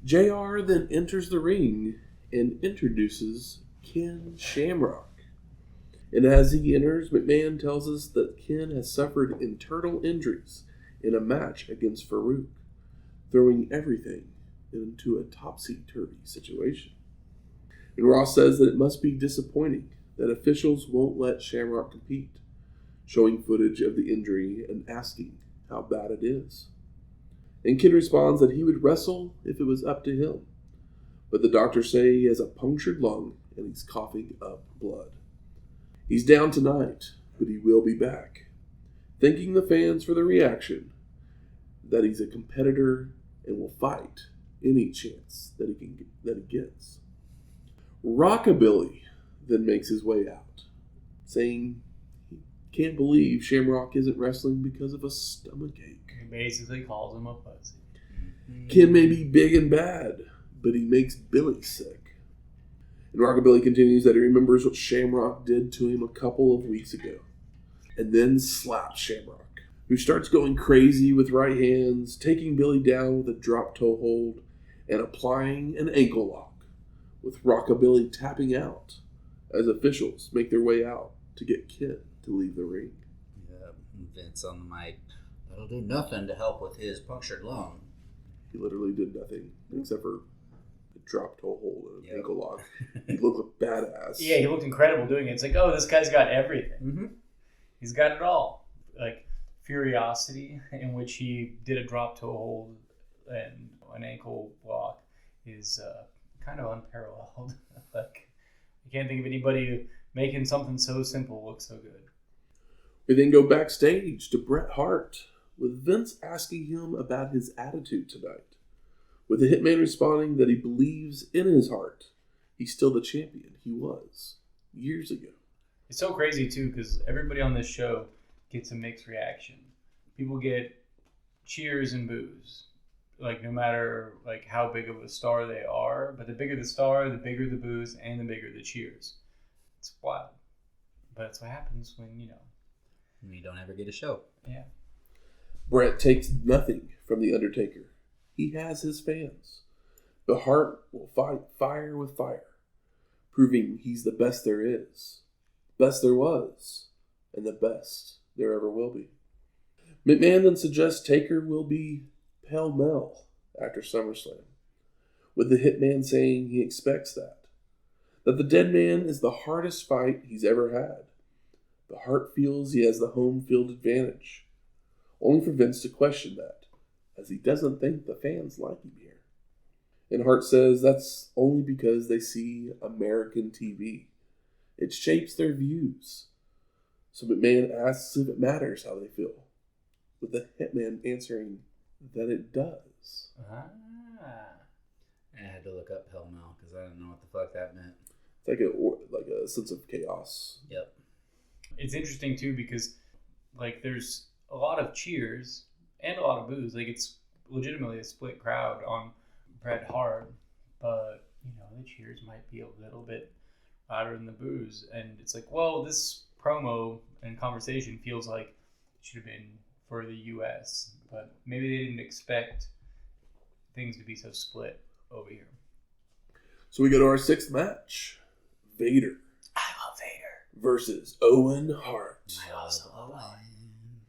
JR then enters the ring and introduces Ken Shamrock. And as he enters, McMahon tells us that Ken has suffered internal injuries in a match against Farouk, throwing everything into a topsy-turvy situation. And Ross says that it must be disappointing that officials won't let Shamrock compete, showing footage of the injury and asking how bad it is. And Ken responds that he would wrestle if it was up to him, but the doctors say he has a punctured lung and he's coughing up blood. He's down tonight, but he will be back, thanking the fans for the reaction, that he's a competitor and will fight any chance that he gets. Rockabilly then makes his way out, saying he can't believe Shamrock isn't wrestling because of a stomachache. He basically calls him a pussy. Ken may be big and bad, but he makes Billy sick. And Rockabilly continues that he remembers what Shamrock did to him a couple of weeks ago, and then slaps Shamrock, who starts going crazy with right hands, taking Billy down with a drop toe hold, and applying an ankle lock, with Rockabilly tapping out as officials make their way out to get Ken to leave the ring. Yeah, Vince on the mic. That'll do nothing to help with his punctured lung. He literally did nothing except for a drop toe hold and an ankle lock. He looked like badass. Yeah, he looked incredible doing it. It's like, oh, this guy's got everything. Mm-hmm. He's got it all. Like Furiosity, in which he did a drop toe hold and an ankle lock, is kind of unparalleled. Like, I can't think of anybody making something so simple look so good. We then go backstage to Bret Hart, with Vince asking him about his attitude tonight, with the Hitman responding that he believes in his heart he's still the champion he was years ago. It's so crazy, too, because everybody on this show gets a mixed reaction. People get cheers and boos, like no matter like how big of a star they are. But the bigger the star, the bigger the boos, and the bigger the cheers. It's wild. But that's what happens when, We don't ever get a show. Yeah. Bret takes nothing from The Undertaker. He has his fans. But Hart will fight fire with fire, proving he's the best there is, best there was, and the best there ever will be. McMahon then suggests Taker will be pell-mell after SummerSlam, with the Hitman saying he expects that the dead man is the hardest fight he's ever had. But Hart feels he has the home field advantage, only for Vince to question that, as he doesn't think the fans like him here. And Hart says that's only because they see American TV. It shapes their views. So McMahon asks if it matters how they feel, with the Hitman answering that it does. I had to look up Hell No because I didn't know what the fuck that meant. It's like a sense of chaos. Yep. It's interesting, too, because like there's a lot of cheers and a lot of boos. Like, it's legitimately a split crowd on Bret Hart, but the cheers might be a little bit louder than the boos. And it's like, well, this promo and conversation feels like it should have been for the U.S., but maybe they didn't expect things to be so split over here. So we go to our sixth match. Vader. I love Vader. Versus Owen Hart. I also love Owen.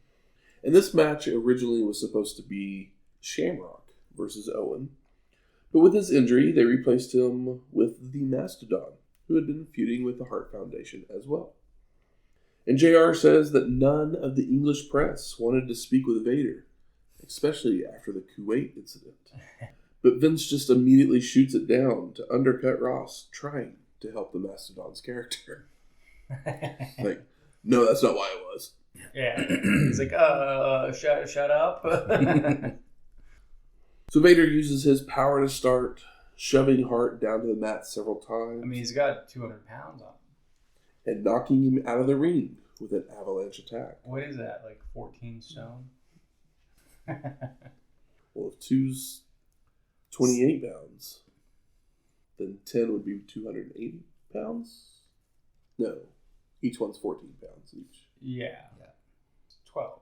And this match originally was supposed to be Shamrock versus Owen. But with his injury, they replaced him with the Mastodon, who had been feuding with the Hart Foundation as well. And JR says that none of the English press wanted to speak with Vader, especially after the Kuwait incident. But Vince just immediately shoots it down to undercut Ross trying to help the Mastodon's character. Like, no, that's not why it was. Yeah. He's like, shut up. So Vader uses his power to start, shoving Hart down to the mat several times. I mean, he's got 200 pounds on him. And knocking him out of the ring with an avalanche attack. What is that, like 14 stone? Well, if 2's 28 pounds, then 10 would be 280 pounds? No. Each one's 14 pounds each. Yeah. 12.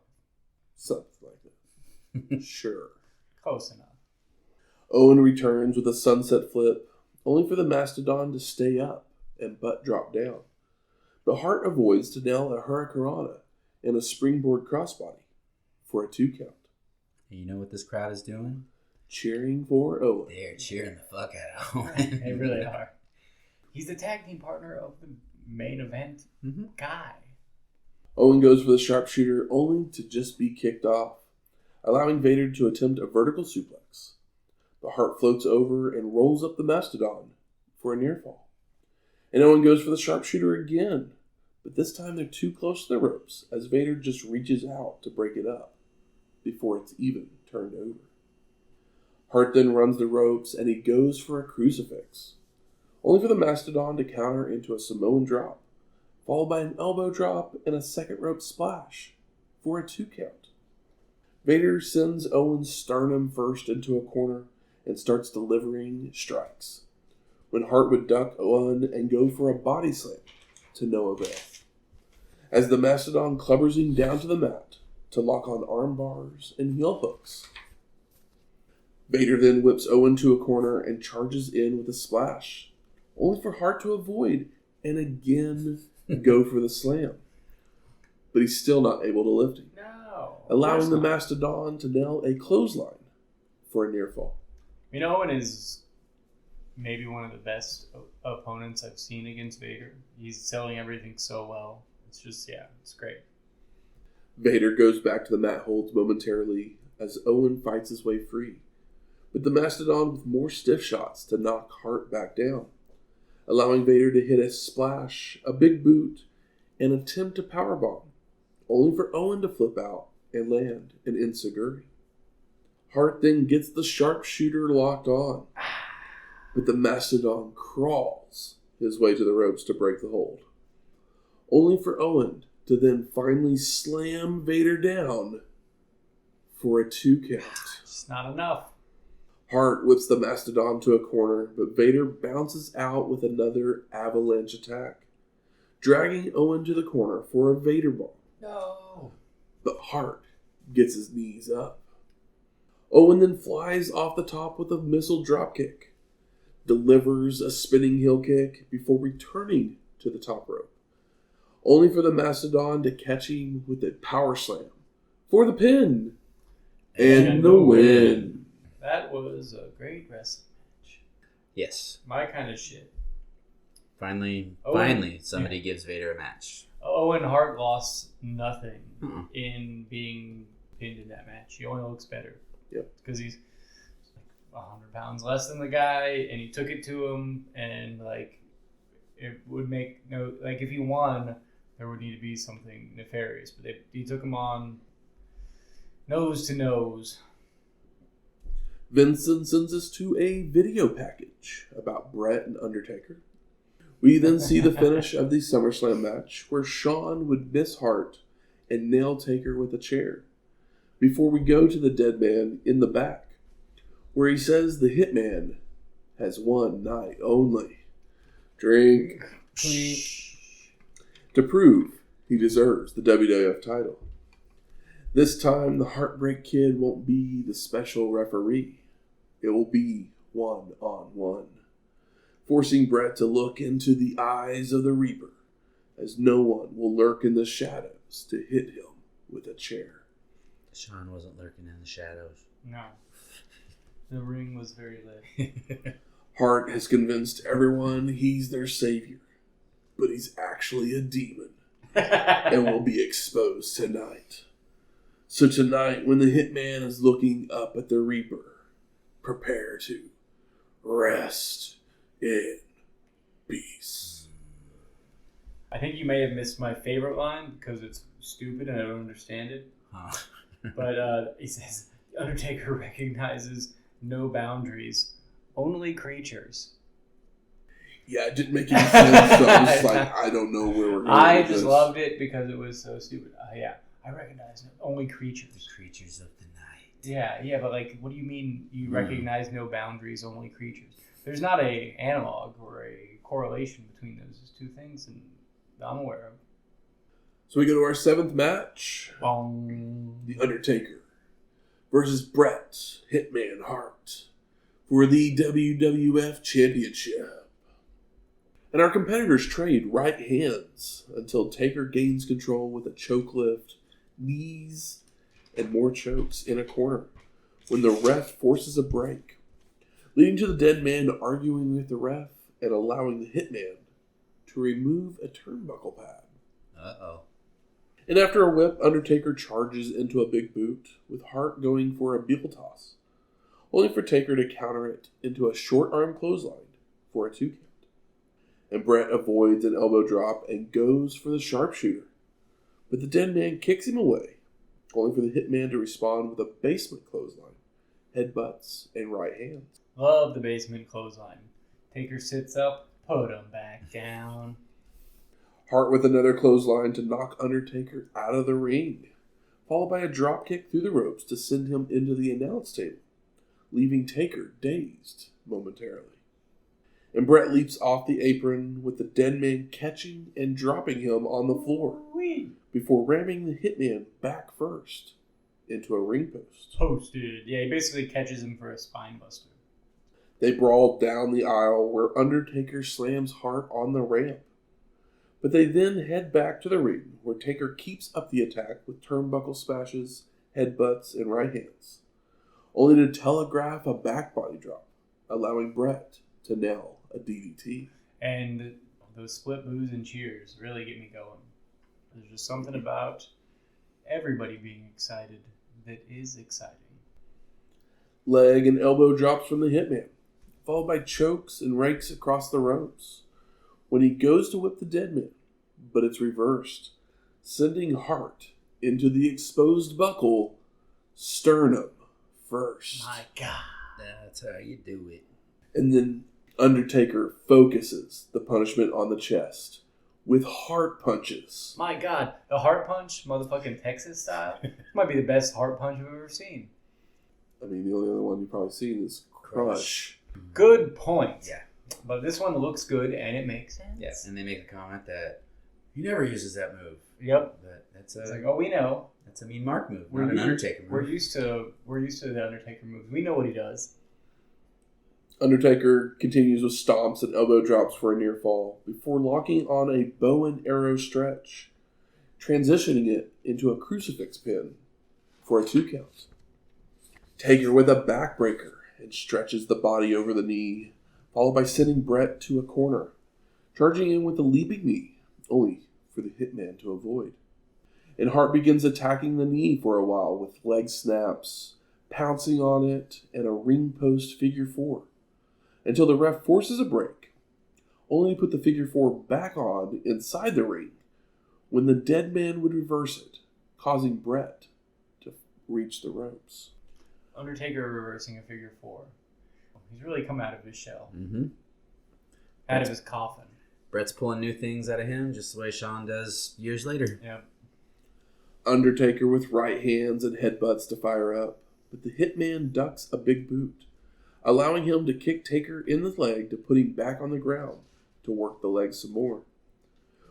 Something like that. Sure. Close enough. Owen returns with a sunset flip, only for the Mastodon to stay up and butt drop down. But Hart avoids to nail a hurricanrana and a springboard crossbody for a 2 count. You know what this crowd is doing? Cheering for Owen. They're cheering the fuck out of Owen. They really are. He's the tag team partner of the main event guy. Owen goes for the sharpshooter only to just be kicked off, allowing Vader to attempt a vertical suplex. But Hart floats over and rolls up the Mastodon for a near fall. And Owen goes for the sharpshooter again, but this time they're too close to the ropes as Vader just reaches out to break it up before it's even turned over. Hart then runs the ropes and he goes for a crucifix, only for the Mastodon to counter into a Samoan drop, followed by an elbow drop and a second rope splash for a 2 count. Vader sends Owen's sternum first into a corner and starts delivering strikes, when Hart would duck Owen and go for a body slam to no avail, as the Mastodon clubbers him down to the mat to lock on arm bars and heel hooks. Vader then whips Owen to a corner and charges in with a splash, only for Hart to avoid and again go for the slam. But he's still not able to lift him, allowing the Mastodon to nail a clothesline for a near fall. You know, Owen is maybe one of the best opponents I've seen against Vader. He's selling everything so well. It's just, it's great. Vader goes back to the mat holds momentarily as Owen fights his way free, but the Mastodon with more stiff shots to knock Hart back down, allowing Vader to hit a splash, a big boot, and attempt a powerbomb, only for Owen to flip out and land an enziguri. Hart then gets the sharpshooter locked on, but the Mastodon crawls his way to the ropes to break the hold, only for Owen to then finally slam Vader down for a 2 count. It's not enough. Hart whips the Mastodon to a corner, but Vader bounces out with another avalanche attack, dragging Owen to the corner for a Vader bomb. No. But Hart gets his knees up. Owen then flies off the top with a missile dropkick, delivers a spinning heel kick before returning to the top rope, only for the Mastodon to catch him with a power slam for the pin and the win. That was a great wrestling match. Yes. My kind of shit. Finally, somebody gives Vader a match. Owen Hart lost nothing in being pinned in that match. He only looks better. Yep. Because he's like 100 pounds less than the guy, and he took it to him, and like it would make if he won, there would need to be something nefarious. But he took him on nose to nose. Vincent sends us to a video package about Bret and Undertaker. We then see the finish of the SummerSlam match where Shawn would miss Hart and nail Taker with a chair, before we go to the dead man in the back, where he says the Hitman has one night only. Drink. To prove he deserves the WWF title. This time, the Heartbreak Kid won't be the special referee. It will be one-on-one, forcing Bret to look into the eyes of the Reaper, as no one will lurk in the shadows to hit him with a chair. Shawn wasn't lurking in the shadows. No. The ring was very lit. Hart has convinced everyone he's their savior, but he's actually a demon and will be exposed tonight. So tonight, when the Hitman is looking up at the Reaper, prepare to rest in peace. I think you may have missed my favorite line because it's stupid and I don't understand it. Huh. But he says, The Undertaker recognizes no boundaries, only creatures. Yeah, it didn't make any sense, so I was like, I don't know where we're going I with just this. loved it because it was so stupid. Yeah, I recognize only creatures. The creatures of the night. Yeah, but like, what do you mean you recognize no boundaries, only creatures? There's not a analog or a correlation between those two things, and I'm aware of. So we go to our 7th match. Bong. The Undertaker versus Bret Hitman Hart for the WWF Championship. And our competitors trade right hands until Taker gains control with a choke lift, knees, and more chokes in a corner when the ref forces a break, leading to the dead man arguing with the ref and allowing the Hitman to remove a turnbuckle pad. Uh-oh. And after a whip, Undertaker charges into a big boot, with Hart going for a bugle toss, only for Taker to counter it into a short arm clothesline for a 2 count. And Bret avoids an elbow drop and goes for the sharpshooter, but the dead man kicks him away, only for the Hitman to respond with a basement clothesline, headbutts, and right hands. Love the basement clothesline. Taker sits up, put him back down. Hart with another clothesline to knock Undertaker out of the ring, followed by a dropkick through the ropes to send him into the announce table, leaving Taker dazed momentarily. And Bret leaps off the apron with the dead man catching and dropping him on the floor before ramming the Hitman back first into a ring post. Posted. Yeah, he basically catches him for a spine buster. They brawl down the aisle where Undertaker slams Hart on the ramp. But they then head back to the ring, where Taker keeps up the attack with turnbuckle smashes, headbutts, and right hands, only to telegraph a back body drop, allowing Bret to nail a DDT. And those split boos and cheers really get me going. There's just something about everybody being excited that is exciting. Leg and elbow drops from the Hitman, followed by chokes and rakes across the ropes, when he goes to whip the dead man, but it's reversed, sending Hart into the exposed buckle, sternum first. My God. That's how you do it. And then Undertaker focuses the punishment on the chest with heart punches. My God. The heart punch, motherfucking Texas style, might be the best heart punch I've ever seen. I mean, the only other one you've probably seen is Crush. Good point. Yeah. But this one looks good and it makes sense. Yeah, and they make a comment that he never uses that move. Yep. But that's It's like, oh, we know. That's a mean Mark move, We're not an used- Undertaker move. We're used to the Undertaker moves. We know what he does. Undertaker continues with stomps and elbow drops for a near fall before locking on a bow and arrow stretch, transitioning it into a crucifix pin for a 2 count. Taker with a backbreaker and stretches the body over the knee, followed by sending Bret to a corner, charging in with a leaping knee, only for the Hitman to avoid. And Hart begins attacking the knee for a while with leg snaps, pouncing on it, and a ring post figure 4, until the ref forces a break, only to put the figure 4 back on inside the ring when the dead man would reverse it, causing Bret to reach the ropes. Undertaker reversing a figure 4. He's really come out of his shell. Mm-hmm. Out of his coffin. Bret's pulling new things out of him, just the way Shawn does years later. Yep. Undertaker with right hands and headbutts to fire up, but the Hitman ducks a big boot, allowing him to kick Taker in the leg to put him back on the ground to work the leg some more.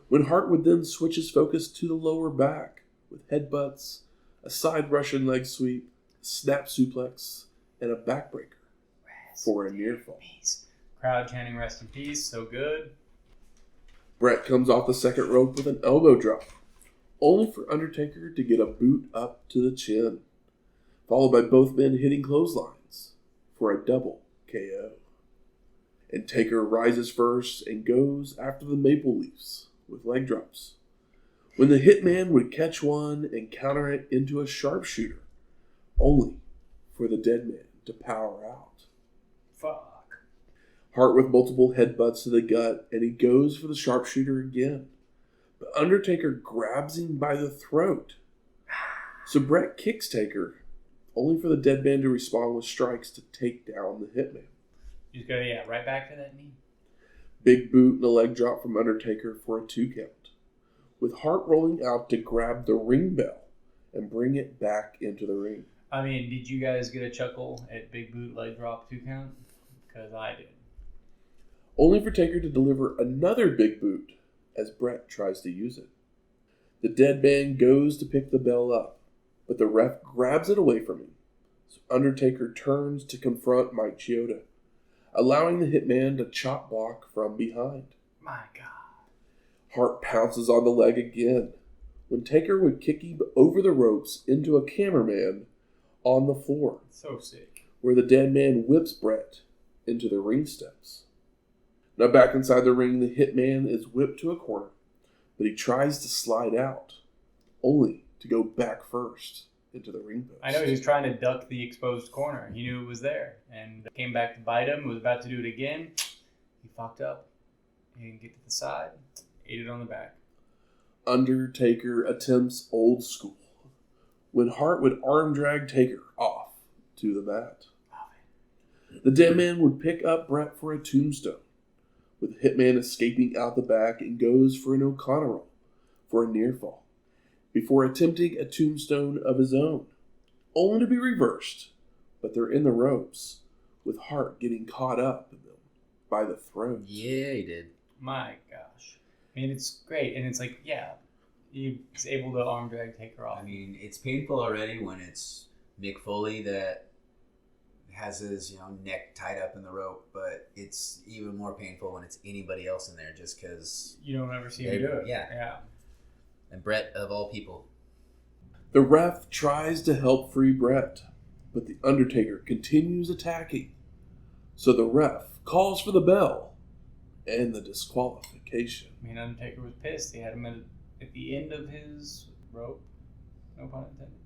When Hart would then switch his focus to the lower back with headbutts, a side Russian leg sweep, snap suplex, and a backbreaker for a near fall. Crowd chanting rest in peace, so good. Bret comes off the second rope with an elbow drop, only for Undertaker to get a boot up to the chin, followed by both men hitting clotheslines for a double KO. And Taker rises first and goes after the Maple Leafs with leg drops, when the Hitman would catch one and counter it into a sharpshooter, only for the dead man to power out. Fuck. Hart with multiple headbutts to the gut, and he goes for the sharpshooter again. But Undertaker grabs him by the throat. So Bret kicks Taker, only for the dead man to respond with strikes to take down the Hitman. He's going, right back to that knee. Big boot and a leg drop from Undertaker for a 2 count, with Hart rolling out to grab the ring bell and bring it back into the ring. I mean, did you guys get a chuckle at Big Boot leg drop 2 count? Because I did. Only for Taker to deliver another big boot as Bret tries to use it. The dead man goes to pick the bell up, but the ref grabs it away from him. So Undertaker turns to confront Mike Chioda, allowing the Hitman to chop block from behind. My God. Hart pounces on the leg again, when Taker would kick him over the ropes into a cameraman on the floor. So sick. Where the dead man whips Bret into the ring steps. Now back inside the ring, the Hitman is whipped to a corner, but he tries to slide out, only to go back first into the ring post. I know he was trying to duck the exposed corner. He knew it was there and came back to bite him, was about to do it again. He fucked up. He didn't get to the side, ate it on the back. Undertaker attempts old school, when Hart would arm drag Taker off to the mat. The dead man would pick up Bret for a tombstone, with Hitman escaping out the back and goes for an O'Connor roll for a near fall, before attempting a tombstone of his own, only to be reversed, but they're in the ropes, with Hart getting caught up in them by the throat. Yeah, he did. My gosh. I mean, it's great, and it's like, he's able to arm drag Taker off. I mean, it's painful already when it's Mick Foley that has his neck tied up in the rope, but it's even more painful when it's anybody else in there, just because you don't ever see him do it. Yeah. And Bret of all people. The ref tries to help free Bret, but the Undertaker continues attacking. So the ref calls for the bell and the disqualification. I mean, Undertaker was pissed. He had him at the end of his rope. No pun intended.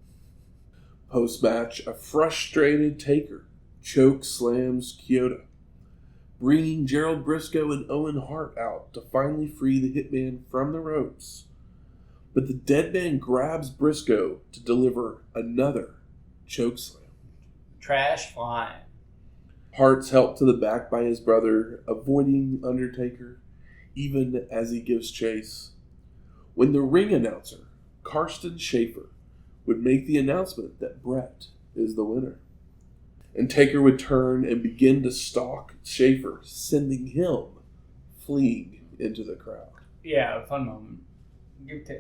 Post-match, a frustrated Taker choke slams Chioda, bringing Gerald Briscoe and Owen Hart out to finally free the Hitman from the ropes. But the dead man grabs Briscoe to deliver another chokeslam. Trash flying. Hart's helped to the back by his brother, avoiding Undertaker, even as he gives chase. When the ring announcer, Karsten Schaefer, would make the announcement that Bret is the winner. And Taker would turn and begin to stalk Schaefer, sending him fleeing into the crowd. Yeah, a fun moment.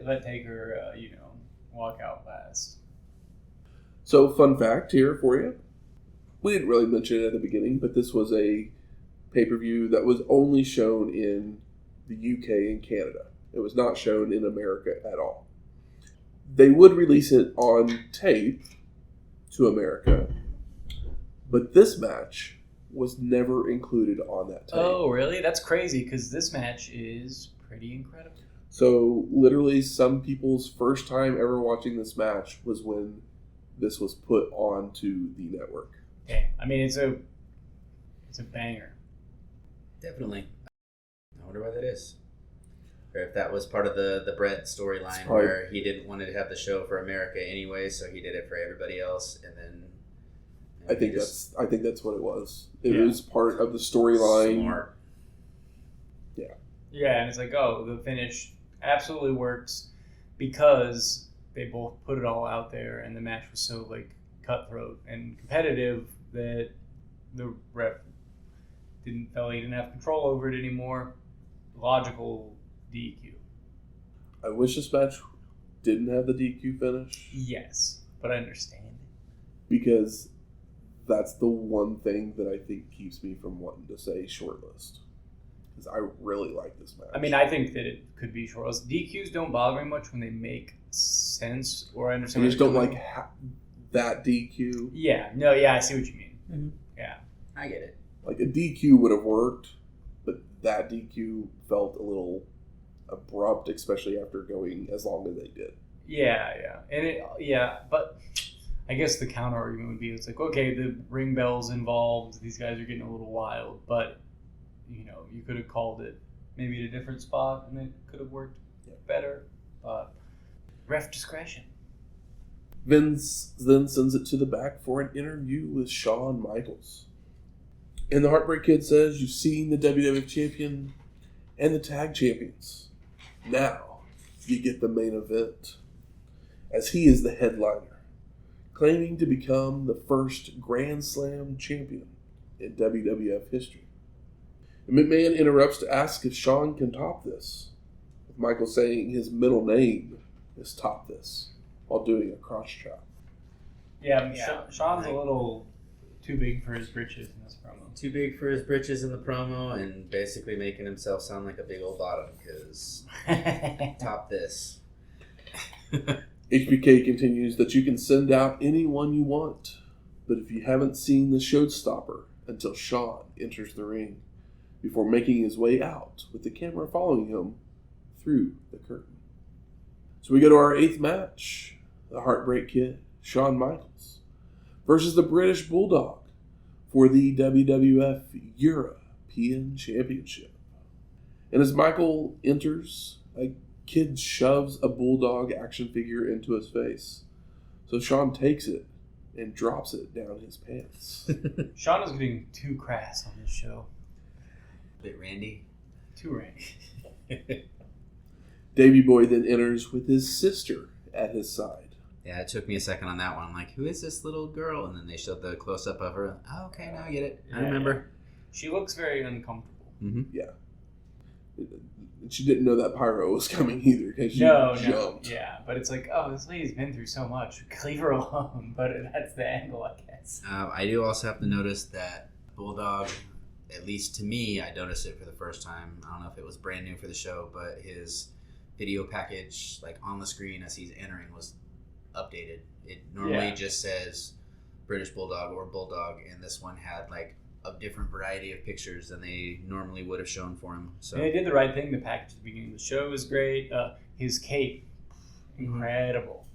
Let Taker, walk out last. So, fun fact here for you. We didn't really mention it at the beginning, but this was a pay-per-view that was only shown in the UK and Canada. It was not shown in America at all. They would release it on tape to America, but this match was never included on that tape. Oh, really? That's crazy, because this match is pretty incredible. So, literally, some people's first time ever watching this match was when this was put onto the network. Yeah, I mean, it's a banger. Definitely. I wonder why that is. Or if that was part of the Bret storyline probably, where he didn't want to have the show for America anyway, so he did it for everybody else, and then I think that's what it was. It was part of the storyline. Smart. Yeah. Yeah, and it's like, the finish absolutely works because they both put it all out there, and the match was so cutthroat and competitive that the ref felt he didn't have control over it anymore. Logical DQ. I wish this match didn't have the DQ finish. Yes, but I understand it. Because that's the one thing that I think keeps me from wanting to say shortlist. Because I really like this match. I mean, I think that it could be shortlist. DQs don't bother me much when they make sense or I understand. I just don't like that DQ. Yeah, no, yeah, I see what you mean. Mm-hmm. Yeah. I get it. Like a DQ would have worked, but that DQ felt a little abrupt, especially after going as long as they did. Yeah. But I guess the counter argument would be, it's like, okay, the ring bell's involved, these guys are getting a little wild, but, you could have called it maybe at a different spot, and it could have worked better, but ref discretion. Vince then sends it to the back for an interview with Shawn Michaels. And the Heartbreak Kid says, "You've seen the WWF Champion and the Tag Champions. Now, you get the main event." As he is the headliner, claiming to become the first Grand Slam champion in WWF history. And McMahon interrupts to ask if Shawn can top this, with Michael saying his middle name is Top This, while doing a crotch chop. Yeah. Shawn's a little too big for his britches in this promo. Too big for his britches in the promo, and basically making himself sound like a big old bottom, because top this. HBK continues that you can send out anyone you want, but if you haven't seen the showstopper until Shawn enters the ring, before making his way out with the camera following him through the curtain. So we go to our 8th match, the Heartbreak Kid, Shawn Michaels, versus the British Bulldog for the WWF European Championship. And as Michael enters, a kid shoves a Bulldog action figure into his face. So Shawn takes it and drops it down his pants. Shawn is getting too crass on this show. Bit Randy. Too randy. Davey Boy then enters with his sister at his side. Yeah, it took me a second on that one. I'm like, who is this little girl? And then they showed the close-up of her. Oh, okay, now I get it. I remember. Yeah. She looks very uncomfortable. Mm-hmm. Yeah. She didn't know that pyro was coming either, because she jumped. No. Yeah, but it's like, oh, this lady's been through so much. Leave her alone. But that's the angle, I guess. I do also have to notice that Bulldog, at least to me, I noticed it for the first time. I don't know if it was brand new for the show, but his video package, like on the screen as he's entering, was updated. It normally just says British Bulldog or Bulldog, and this one had like a different variety of pictures than they normally would have shown for him. So and they did the right thing. The package at the beginning of the show was great. His cape, incredible.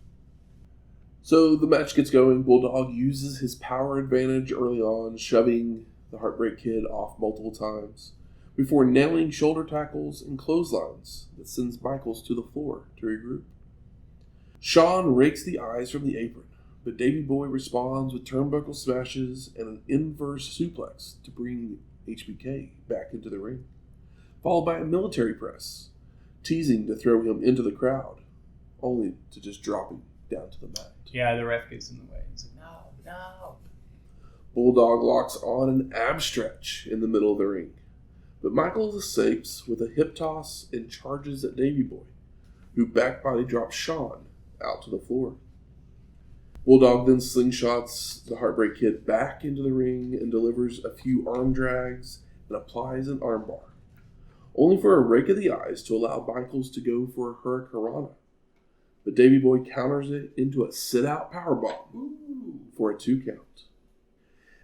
So the match gets going. Bulldog uses his power advantage early on, shoving the Heartbreak Kid off multiple times before nailing shoulder tackles and clotheslines that sends Michaels to the floor to regroup. Shawn rakes the eyes from the apron, but Davey Boy responds with turnbuckle smashes and an inverse suplex to bring HBK back into the ring, followed by a military press, teasing to throw him into the crowd, only to just drop him down to the mat. Yeah, the ref gets in the way. He's like, no. Bulldog locks on an ab stretch in the middle of the ring, but Michaels escapes with a hip toss and charges at Davey Boy, who back body drops Shawn out to the floor. Bulldog then slingshots the Heartbreak Kid back into the ring and delivers a few arm drags and applies an armbar, only for a rake of the eyes to allow Michaels to go for a Hurricanrana. But Davey Boy counters it into a sit-out powerbomb for a 2 count.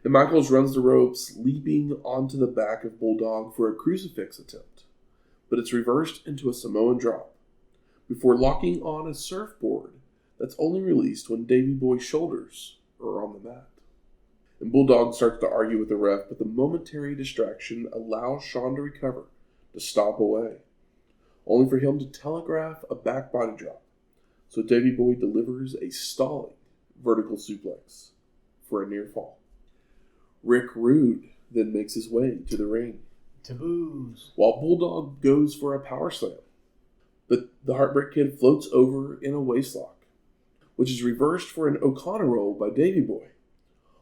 And Michaels runs the ropes, leaping onto the back of Bulldog for a crucifix attempt, but it's reversed into a Samoan drop, before locking on a surfboard that's only released when Davey Boy's shoulders are on the mat. And Bulldog starts to argue with the ref, but the momentary distraction allows Shawn to recover, to stomp away, only for him to telegraph a back body drop. So Davey Boy delivers a stalling vertical suplex for a near fall. Rick Rude then makes his way to the ring, Taboos, while Bulldog goes for a power slam. But the Heartbreak Kid floats over in a waistlock, which is reversed for an O'Connor roll by Davey Boy,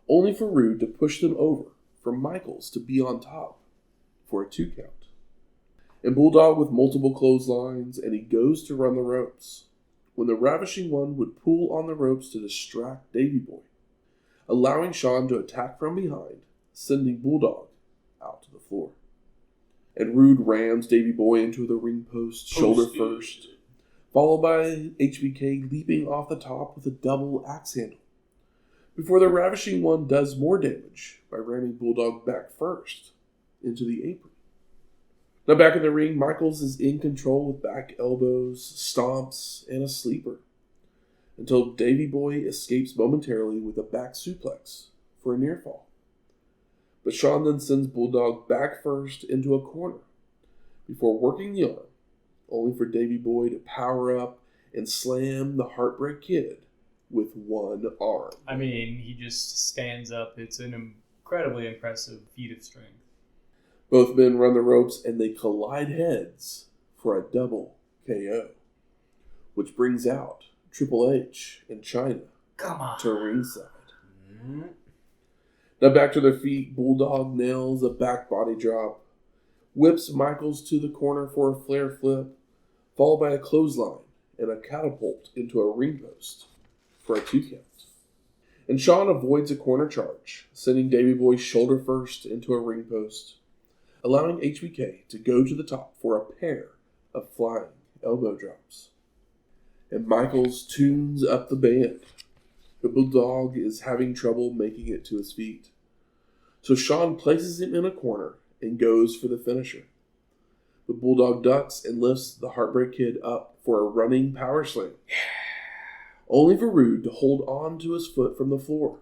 only for Rude to push them over for Michaels to be on top for a 2 count. And Bulldog with multiple clotheslines, and he goes to run the ropes, when the Ravishing One would pull on the ropes to distract Davey Boy, allowing Shawn to attack from behind, sending Bulldog out to the floor. And Rude rams Davey Boy into the ring post, shoulder first, followed by HBK leaping off the top with a double axe handle, before the Ravishing One does more damage by ramming Bulldog back first into the apron. Now back in the ring, Michaels is in control with back elbows, stomps, and a sleeper, until Davey Boy escapes momentarily with a back suplex for a near fall. But Shawn then sends Bulldog back first into a corner before working the arm, only for Davey Boy to power up and slam the Heartbreak Kid with one arm. I mean, he just stands up. It's an incredibly impressive feat of strength. Both men run the ropes and they collide heads for a double KO, which brings out Triple H and Chyna to ringside. Mm-hmm. Now back to their feet, Bulldog nails a back body drop, whips Michaels to the corner for a flare flip, followed by a clothesline and a catapult into a ring post for a 2 count. And Shawn avoids a corner charge, sending Davey Boy shoulder first into a ring post, allowing HBK to go to the top for a pair of flying elbow drops. And Michaels tunes up the band. The Bulldog is having trouble making it to his feet. So Shawn places him in a corner and goes for the finisher. The Bulldog ducks and lifts the Heartbreak Kid up for a running power slam. Only for Rude to hold on to his foot from the floor,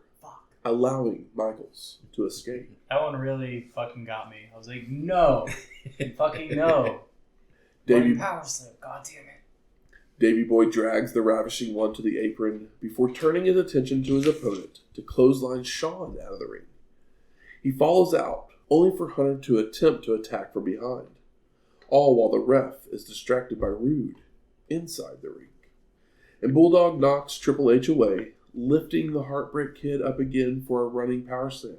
allowing Michaels to escape. That one really fucking got me. I was like, no. Fucking no. Davey power slam, god damn it. Davey Boy drags the Ravishing One to the apron before turning his attention to his opponent to clothesline Shawn out of the ring. He follows out, only for Hunter to attempt to attack from behind, all while the ref is distracted by Rude inside the ring. And Bulldog knocks Triple H away, lifting the Heartbreak Kid up again for a running power slam.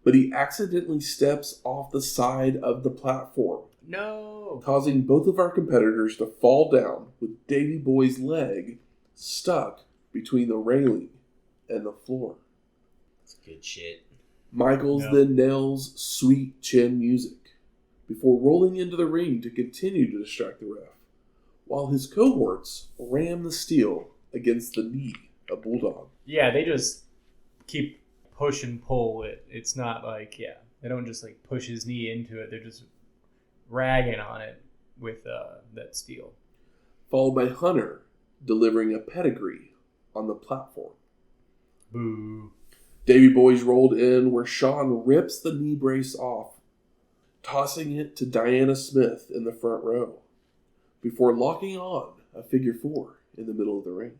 But he accidentally steps off the side of the platform. No! Causing both of our competitors to fall down with Davey Boy's leg stuck between the railing and the floor. That's good shit. Michaels then nails sweet chin music before rolling into the ring to continue to distract the ref, while his cohorts ram the steel against the knee of Bulldog. Yeah, they just keep push and pull it. It's not like, they don't just like push his knee into it. They're just ragging on it with that steel. Followed by Hunter delivering a pedigree on the platform. Boo. Davey Boy's rolled in where Shawn rips the knee brace off, tossing it to Diana Smith in the front row, before locking on a figure 4 in the middle of the ring.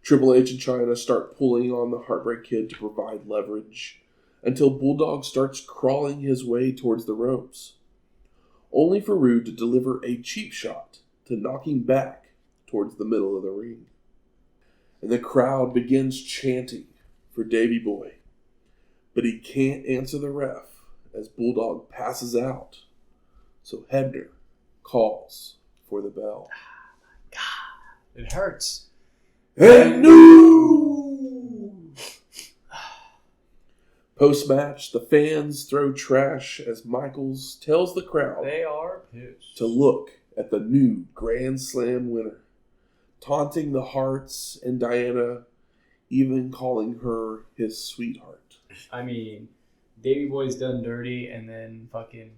Triple H and Chyna start pulling on the Heartbreak Kid to provide leverage until Bulldog starts crawling his way towards the ropes, only for Rude to deliver a cheap shot to knock him back towards the middle of the ring. And the crowd begins chanting for Davey Boy, but he can't answer the ref as Bulldog passes out, so Hebner calls for the bell. Oh my God, it hurts. And no! Post-match, the fans throw trash as Michaels tells the crowd they are pissed to look at the new Grand Slam winner, taunting the Harts and Diana, even calling her his sweetheart. I mean, Davey Boy's done dirty, and then fucking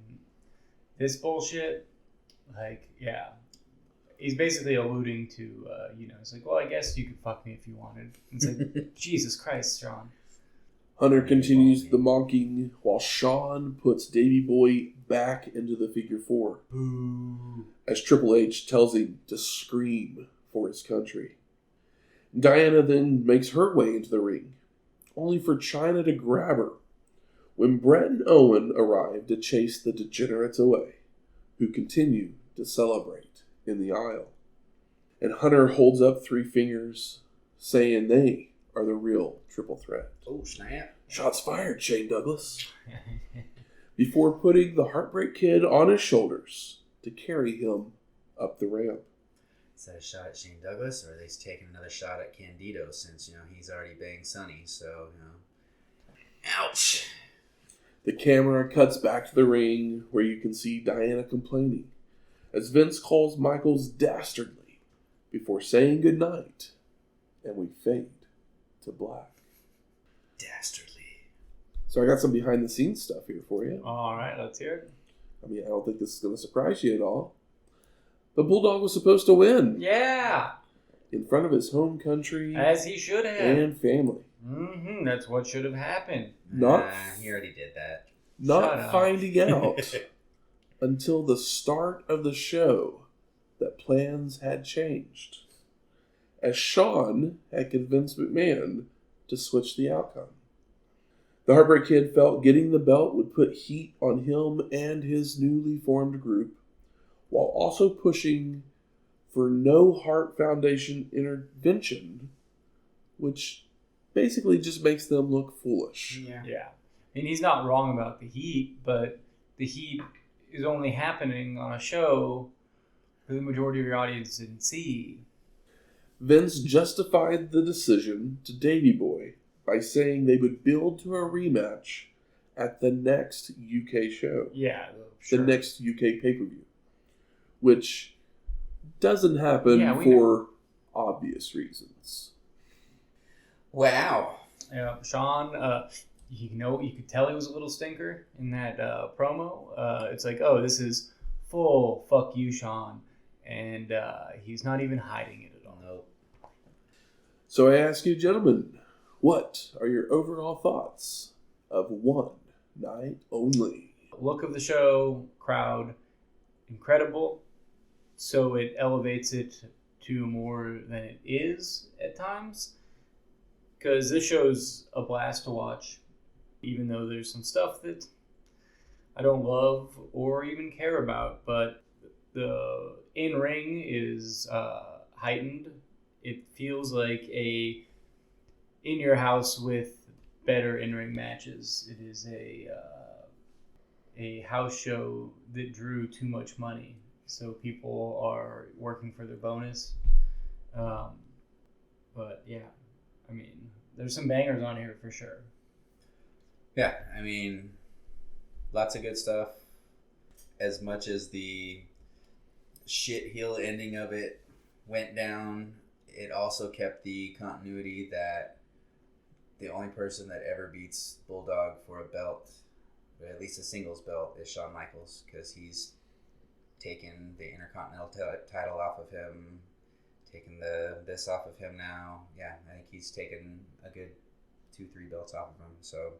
this bullshit, like, yeah. He's basically alluding to, it's like, well, I guess you could fuck me if you wanted. It's like, Jesus Christ, Shawn. Hunter continues the mocking while Shawn puts Davey Boy back into the figure 4. Boo. As Triple H tells him to scream for his country. Diana then makes her way into the ring, only for Chyna to grab her when Bret and Owen arrive to chase the degenerates away, who continue to celebrate in the aisle. And Hunter holds up 3 fingers, saying they are the real triple threat. Oh, snap. Shots fired, Shane Douglas. Before putting the Heartbreak Kid on his shoulders to carry him up the ramp. Is that a shot at Shane Douglas, or are they taking another shot at Candido since, he's already banged Sonny, so, Ouch. The camera cuts back to the ring where you can see Diana complaining as Vince calls Michaels dastardly before saying goodnight, and we fade to black. Dastardly. So I got some behind the scenes stuff here for you. All right, let's hear it. I mean, I don't think this is going to surprise you at all. The Bulldog was supposed to win. Yeah. In front of his home country. As he should have. And family. Mm-hmm. That's what should have happened. He already did that. Not finding out until the start of the show that plans had changed, as Shawn had convinced McMahon to switch the outcome. The Heartbreak Kid felt getting the belt would put heat on him and his newly formed group, while also pushing for no Hart Foundation intervention, which basically just makes them look foolish. Yeah. And he's not wrong about the heat, but the heat is only happening on a show that the majority of your audience didn't see. Vince justified the decision to Davey Boy by saying they would build to a rematch at the next UK show. Yeah, sure. The next UK pay-per-view. Which doesn't happen for obvious reasons. Wow. Yeah, Shawn, you could tell he was a little stinker in that promo. It's like, oh, this is full fuck you, Shawn. And he's not even hiding it at all. Nope. So I ask you, gentlemen, what are your overall thoughts of One Night Only? Look of the show, crowd, incredible. So it elevates it to more than it is at times. Because this show's a blast to watch, even though there's some stuff that I don't love or even care about. But the in-ring is heightened. It feels like a in-your-house with better in-ring matches. It is a house show that drew too much money. So people are working for their bonus. But yeah, I mean, there's some bangers on here for sure. Yeah, I mean, lots of good stuff. As much as the shit heel ending of it went down, it also kept the continuity that the only person that ever beats Bulldog for a belt, or at least a singles belt, is Shawn Michaels, because he's taken the Intercontinental title off of him, taken this off of him now. Yeah, I think he's taken a good 2-3 belts off of him. So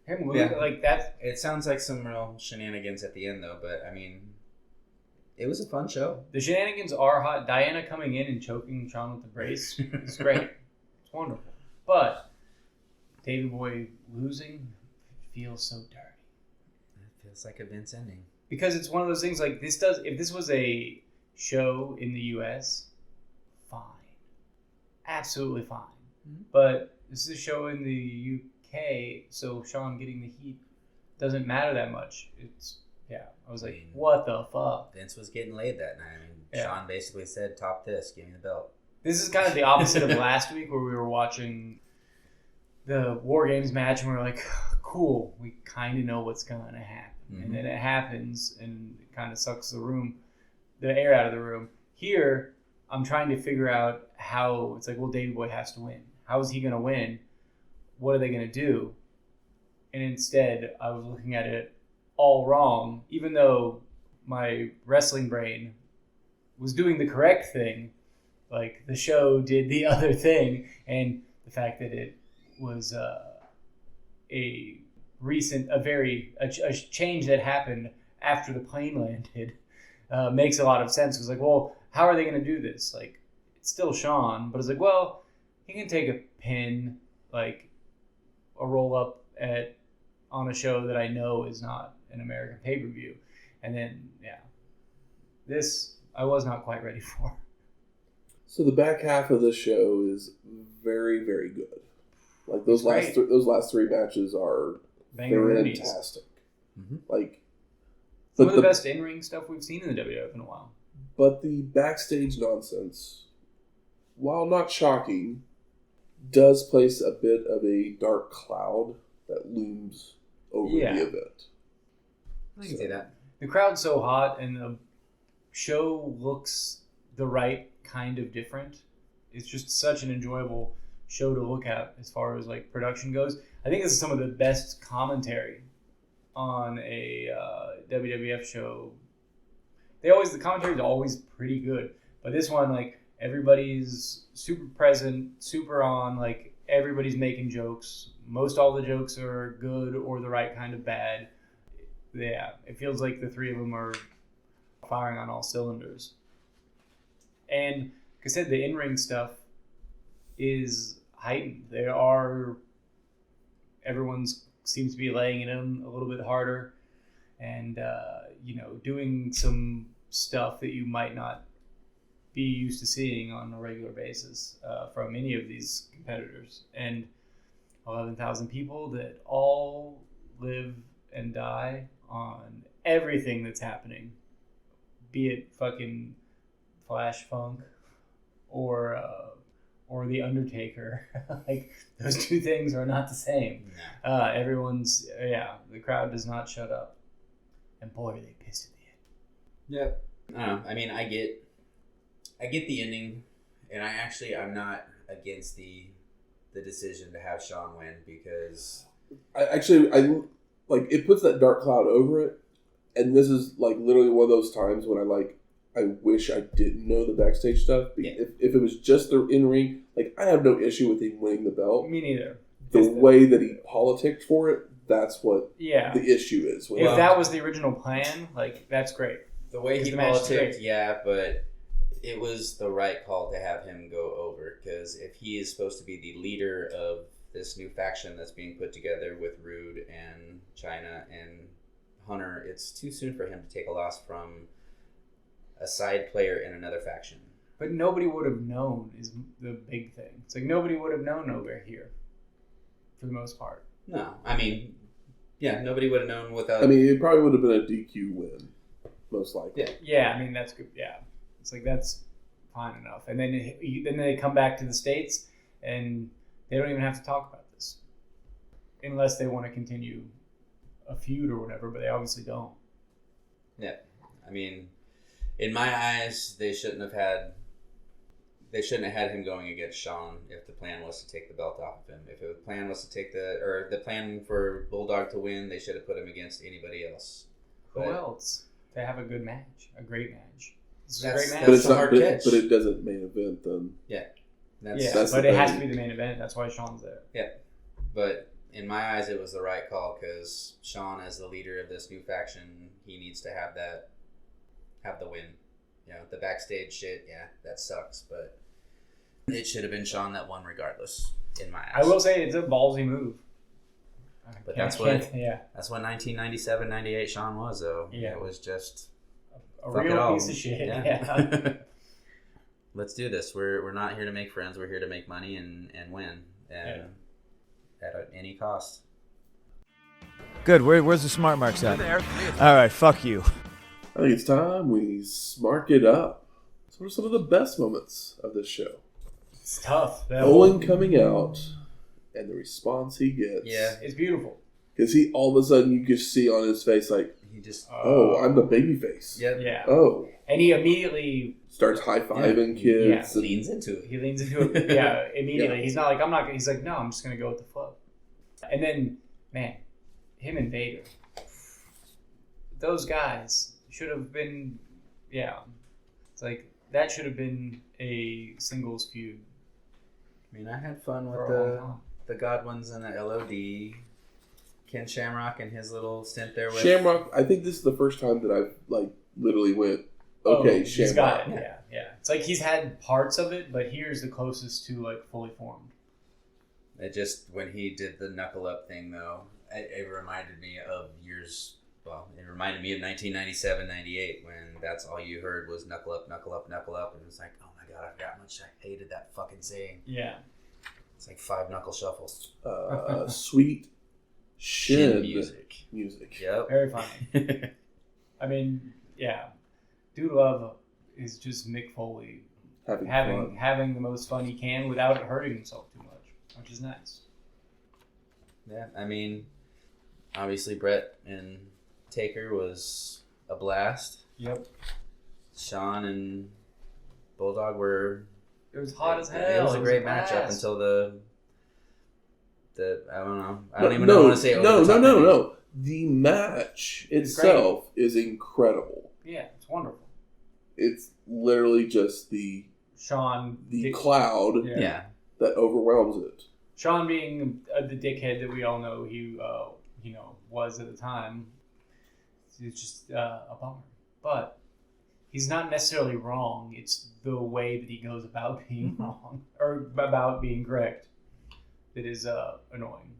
him losing like that. It sounds like some real shenanigans at the end, though. But I mean, it was a fun show. The shenanigans are hot. Diana coming in and choking Shawn with the brace is great. It's wonderful. But Davey Boy losing feels so dirty. It feels like a Vince ending. Because it's one of those things like this does. If this was a show in the U.S., fine, absolutely fine. Mm-hmm. But this is a show in the U.K., so Shawn getting the heat doesn't matter that much. I was like, what the fuck? Vince was getting laid that night. I mean, Shawn basically said, "Top this, give me the belt." This is kind of the opposite of last week, where we were watching the War Games match and we were like, cool, we kind of know what's going to happen. Mm-hmm. And then it happens and it kind of sucks the air out of the room. Here, I'm trying to figure out how, it's like, well, Davey Boy has to win. How is he going to win? What are they going to do? And instead, I was looking at it all wrong, even though my wrestling brain was doing the correct thing. Like, the show did the other thing, and the fact that it was a change that happened after the plane landed makes a lot of sense. It's like, well, how are they going to do this? Like, it's still Shawn, but it's like, well, he can take a pin, like a roll up on a show that I know is not an American pay-per-view. And then, this I was not quite ready for. So the back half of the show is very, very good. Like those last three matches are fantastic. Mm-hmm. Like some of the best in-ring stuff we've seen in the WWF in a while. But the backstage nonsense, while not shocking, does place a bit of a dark cloud that looms over the event. I can see that. The crowd's so hot and the show looks the right kind of different. It's just such an enjoyable show to look at as far as like production goes. I think this is some of the best commentary on a WWF show, the commentary is always pretty good. But this one, like, everybody's super present, super on, like, everybody's making jokes. Most all the jokes are good or the right kind of bad. Yeah, it feels like the three of them are firing on all cylinders. And, like I said, the in-ring stuff is heightened. Everyone seems to be laying it in a little bit harder and, doing some stuff that you might not be used to seeing on a regular basis from any of these competitors. And 11,000 people that all live and die on everything that's happening, be it fucking Flash Funk or the Undertaker. Like, those two things are not the same. The crowd does not shut up, and boy, are they pissed at the end. Yep. I don't know. I mean, I get the ending, and I'm not against the decision to have Shawn win, because I like, it puts that dark cloud over it, and this is like literally one of those times when I wish I didn't know the backstage stuff. Yeah. If it was just the in ring, like, I have no issue with him winning the belt. Me neither. The way that he politicked for it, that's what the issue is. If that was the original plan, like, that's great. The way he politicked, but it was the right call to have him go over, because if he is supposed to be the leader of this new faction that's being put together with Rude and Chyna and Hunter, it's too soon for him to take a loss from a side player in another faction. But nobody would have known is the big thing. It's like nobody would have known over here, for the most part. No, I mean, nobody would have known without. I mean, it probably would have been a DQ win, most likely. Yeah, I mean, that's good. Yeah, it's like, that's fine enough. And then they come back to the States, and they don't even have to talk about this, unless they want to continue a feud or whatever. But they obviously don't. Yeah, I mean, in my eyes, they shouldn't have had him going against Shawn if the plan was to take the belt off of him. If the plan was to the plan for Bulldog to win, they should have put him against anybody else. Who else? They have a good match, a great match. This is a That's- great match. But it's a not. hard But, catch. but it doesn't main event then. That's but the it has thing. to be the main event. That's why Shawn's there. But in my eyes, it was the right call, because Shawn, as the leader of this new faction, he needs to have the win. The backstage shit, that sucks, but it should have been Shawn that won regardless, in my eyes. I will say it's a ballsy move. But that's what 1997, 98 Shawn was, though. Yeah. It was just a fuck it real all. piece of shit. Yeah. Let's do this. We're not here to make friends. We're here to make money and win, and at any cost. Good. Where's the smart marks at? All right. Fuck you. I think it's time we smark it up. So what are some of the best moments of this show? It's tough. Owen coming out and the response he gets. Yeah. It's beautiful. Because he, all of a sudden, you just see on his face, like, He just I'm the baby face. Yeah. Oh. And he immediately Starts high-fiving kids. and- leans into it. He leans into it. Yeah, immediately. Yeah. He's not like, I'm not. He's like, no, I'm just gonna go with the flow. And then, man, him and Vader, those guys should have been. Yeah, it's like that should have been a singles feud. I mean, I had fun with For the Godwinns and the LOD. Ken Shamrock and his little stint there with Shamrock. I think this is the first time that I've literally went, okay, he's Shamrock. got it. Yeah. It's like he's had parts of it, but here's the closest to fully formed. It just, when he did the knuckle up thing, though, it reminded me of years. Well, it reminded me of 1997, 98, when that's all you heard was knuckle up, knuckle up, knuckle up, and it was like, oh my god, I forgot how much I hated that fucking saying. Yeah. It's like 5 knuckle shuffles. Sweet shin music. Yep. Very funny. I mean, yeah. Dude Love is just Mick Foley having the most fun he can without it hurting himself too much, which is nice. Yeah, I mean, obviously Bret and Taker was a blast. Yep. Shawn and Bulldog were... It was hot as hell. It was a great match up until the I don't know. I don't even know how to say it. No. The match itself is incredible. Yeah, it's wonderful. It's literally just the cloud that overwhelms it. Shawn being the dickhead that we all know he was at the time. It's just a bummer. But he's not necessarily wrong. It's the way that he goes about being wrong or about being correct that is annoying.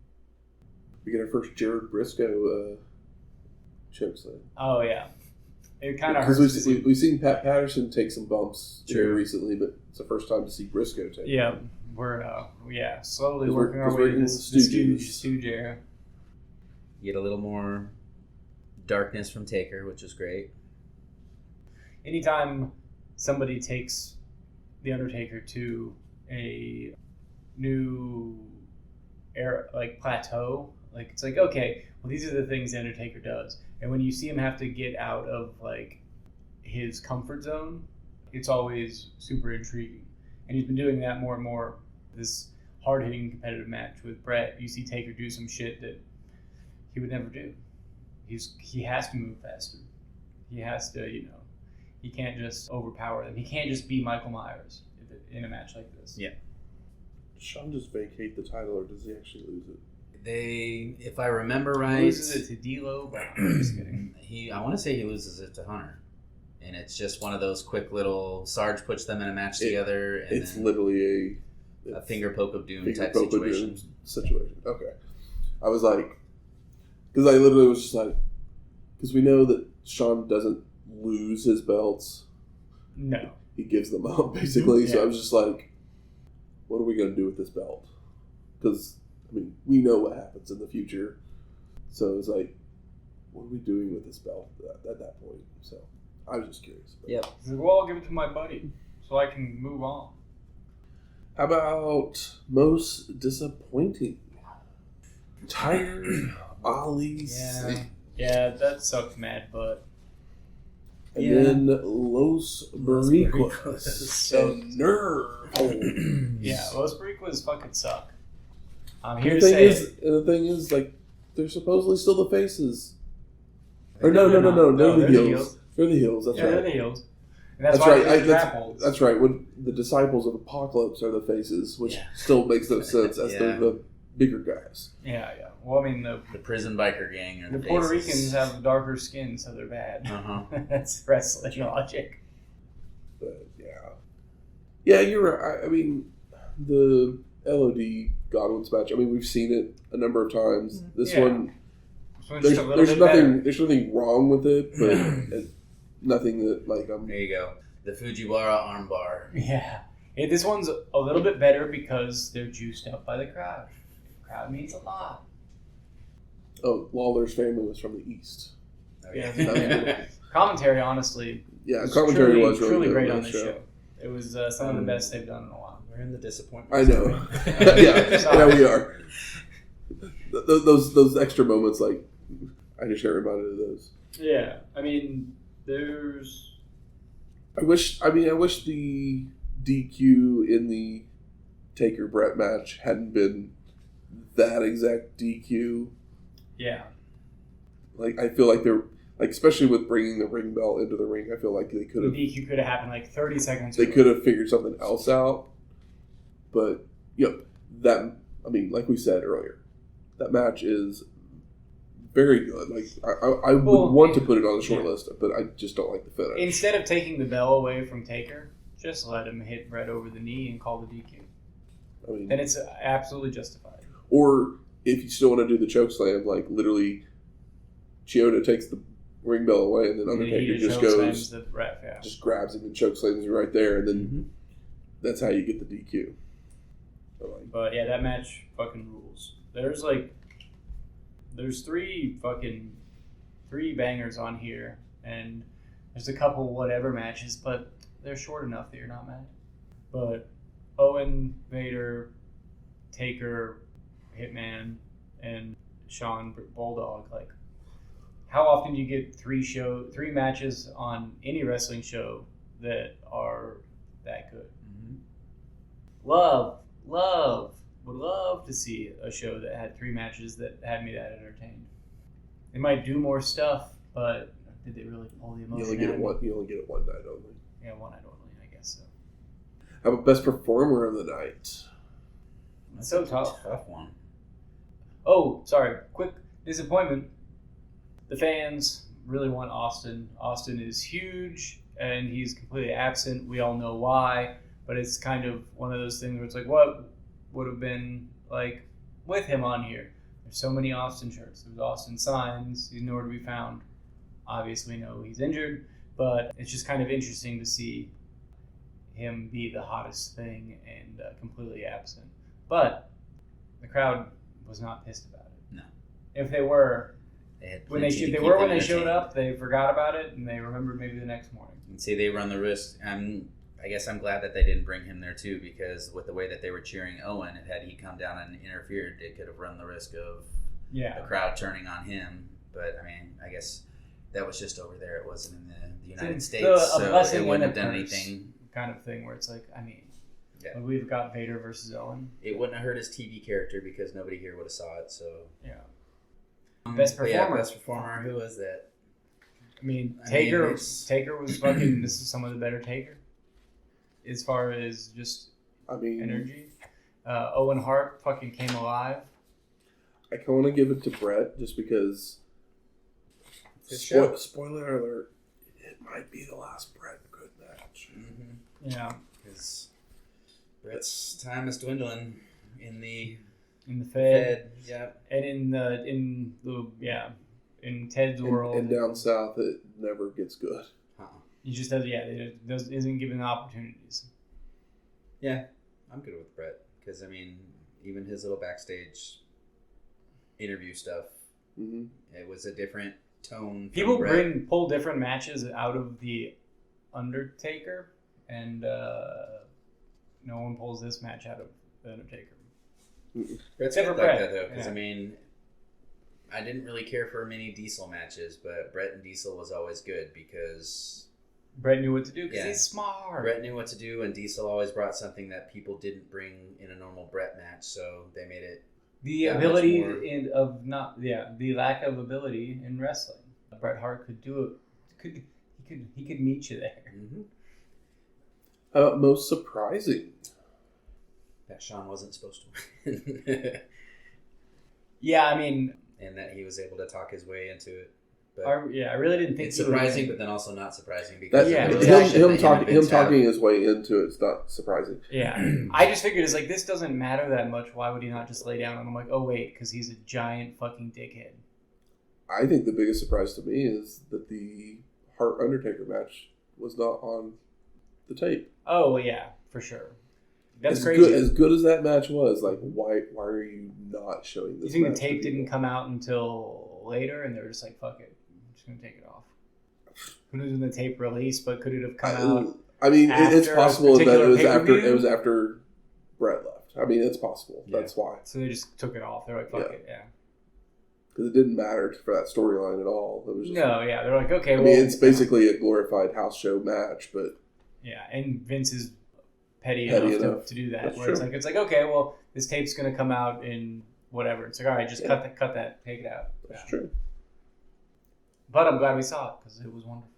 We get our first Jared Briscoe chokeslam. Oh yeah, it kind of hurts. Because we've seen Pat Patterson take some bumps very recently, but it's the first time to see Briscoe take. Yeah, we're slowly working our way to this Stooge era. You get a little more darkness from Taker, which is great. Anytime somebody takes the Undertaker to a new era, like plateau, like it's like, okay, well, these are the things the Undertaker does, and when you see him have to get out of like his comfort zone, it's always super intriguing, and he's been doing that more and more. This hard-hitting competitive match with Bret, you see Taker do some shit that he would never do. He has to move faster. He has to, he can't just overpower them. He can't just be Michael Myers in a match like this. Yeah. Does Shawn just vacate the title, or does he actually lose it? If I remember right, he loses it to D'Lo Brown. I'm just kidding. I want to say he loses it to Hunter, and it's just one of those quick little Sarge puts them in a match together. And it's literally a finger poke of doom type situation. Okay, I was like, because I literally was just like, because we know that Shawn doesn't lose his belts. No, he gives them up basically. Yeah. So I was just like, what are we going to do with this belt? Because we know what happens in the future. So it was like, what are we doing with this belt at that point? So I was just curious. Yep. He's like, well, I'll give it to my buddy so I can move on. How about most disappointing? Tiger, Ali. Yeah, that sucked mad, but. And then Los Boricuas. And Nerve. Yeah, Los Boricuas fucking suck. I'm here to say the thing is, like, they're supposedly still the faces. Or no, they're the heels. They're the heels, that's right. They're the heels. And that's right. That's right. When the disciples of Apocalypse are the faces, which still makes no sense as they're the bigger guys. Yeah. Well, the prison biker gang are the Puerto Ricans have darker skin, so they're bad. That's wrestling logic. But yeah, you're right. The LOD Godwinns match. We've seen it a number of times. This one, there's nothing wrong with it, but nothing that There you go. The Fujiwara armbar. Yeah. This one's a little bit better because they're juiced up by the crowd. The crowd means a lot. Oh, Lawler's family was from the East. Oh, yeah. Commentary, honestly. Yeah, commentary was truly great on this show. It was some of the best they've done in a while. We're in the disappointment. I know. yeah, we are. Those extra moments, I just got reminded of those. Yeah, there's. I wish the DQ in the Taker Bret match hadn't been that exact DQ. Yeah. I feel like they're especially with bringing the ring bell into the ring. I feel like they could have. The DQ could have happened 30 seconds. They could have figured something else out, but that like we said earlier, that match is very good. I would want to put it on the short list, but I just don't like the finish. Instead of taking the bell away from Taker, just let him hit Bret over the knee and call the DQ. Then it's absolutely justified. Or if you still want to do the chokeslam, literally, Chyna takes the ring bell away, and then Undertaker just goes, just grabs him and chokeslams him right there, and then that's how you get the DQ. But yeah, that match fucking rules. There's three bangers on here, and there's a couple whatever matches, but they're short enough that you're not mad. But Owen, Vader, Taker, Hitman, and Shawn, Bulldog, how often do you get three matches on any wrestling show that are that good? Would love to see a show that had three matches that had me that entertained. They might do more stuff, but did they really pull the emotion? You only get it one night only. Yeah, one night only, I guess so. How about best performer of the night? That's so tough. Tough one. Oh, sorry. Quick disappointment. The fans really want Austin. Austin is huge, and he's completely absent. We all know why, but it's kind of one of those things where it's like, what would have been like with him on here? There's so many Austin shirts. There's Austin signs. He's nowhere to be found. Obviously, no, he's injured, but it's just kind of interesting to see him be the hottest thing and completely absent. But the crowd was not pissed about it. No. If they were, when they showed up, they forgot about it and they remembered maybe the next morning. And see, they run the risk. I guess I'm glad that they didn't bring him there too, because with the way that they were cheering Owen, had he come down and interfered, they could have run the risk of the crowd turning on him. But I mean, I guess that was just over there. It wasn't in the United States, so it wouldn't have done anything. Kind of thing where it's like, I mean, we've got Vader versus Owen. It wouldn't have hurt his TV character because nobody here would have saw it. So yeah. Best performer. Best performer. Who was that? I mean, Taker was fucking. This is some of the better Taker, as far as just energy. Owen Hart fucking came alive. I kind of want to give it to Bret just because. Spoiler alert! It might be the last Bret good match. Mm-hmm. Yeah, because Bret's time is dwindling in the Fed. Yeah, and in Ted's world. And down south, it never gets good. He just does. Yeah, it isn't given opportunities. Yeah, I'm good with Bret because I mean, even his little backstage interview stuff, it was a different tone. People pull different matches out of the Undertaker, and no one pulls this match out of the Undertaker. Bret's good like that though, because I mean, I didn't really care for many Diesel matches, but Bret and Diesel was always good because Bret knew what to do because he's smart. Bret knew what to do, and Diesel always brought something that people didn't bring in a normal Bret match, so they made it. The ability the lack of ability in wrestling. Bret Hart could do it. He could meet you there. Mm-hmm. Most surprising. That Shawn wasn't supposed to win. Yeah, I mean, and that he was able to talk his way into it. But I really didn't think it's surprising, but then also not surprising because him talking his way into it's not surprising. Yeah, I just figured it's like this doesn't matter that much. Why would he not just lay down? And I'm like, oh wait, because he's a giant fucking dickhead. I think the biggest surprise to me is that the Hart Undertaker match was not on the tape. Oh well, yeah, for sure. That's crazy. As good as that match was, like why are you not showing this? You think the tape didn't come out until later, and they were just like, fuck it. Going to take it off. Who knows when the tape released, but could it have come out? I mean, it's possible that it was after Bret left. I mean, it's possible. Yeah. That's why. So they just took it off. They're like, fuck it, because it didn't matter for that storyline at all. It was just they're like, okay. I mean, it's basically a glorified house show match, but and Vince is petty enough to do that. That's where true. it's like, okay, well, this tape's going to come out in whatever. It's like, all right, just cut that, take it out. That's true. But I'm glad we saw it because it was wonderful.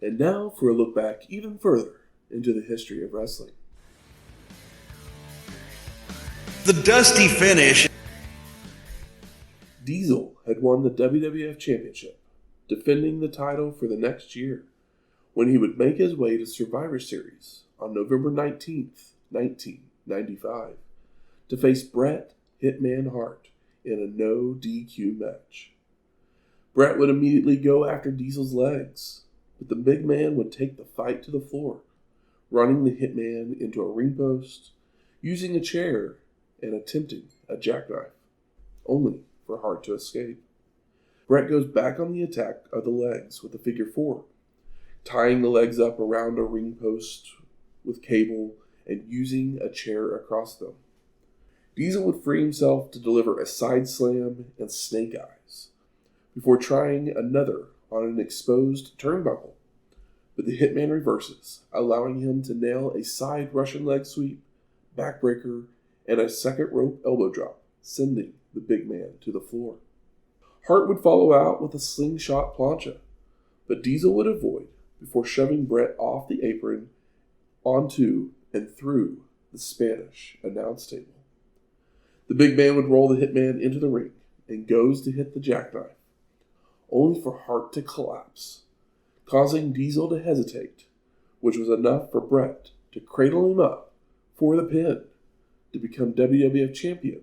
And now for a look back even further into the history of wrestling. The dusty finish. Diesel had won the WWF Championship, defending the title for the next year, when he would make his way to Survivor Series on November 19th, 1995, to face Bret Hitman Hart in a no DQ match. Bret would immediately go after Diesel's legs, but the big man would take the fight to the floor, running the Hitman into a ring post, using a chair, and attempting a jackknife, only for Hart to escape. Bret goes back on the attack of the legs with a figure 4, tying the legs up around a ring post with cable and using a chair across them. Diesel would free himself to deliver a side slam and snake eyes, before trying another on an exposed turnbuckle, but the Hitman reverses, allowing him to nail a side Russian leg sweep, backbreaker, and a second rope elbow drop, sending the big man to the floor. Hart would follow out with a slingshot plancha, but Diesel would avoid before shoving Bret off the apron onto and through the Spanish announce table. The big man would roll the Hitman into the ring and goes to hit the jackknife, only for Hart to collapse, causing Diesel to hesitate, which was enough for Bret to cradle him up for the pin to become WWF champion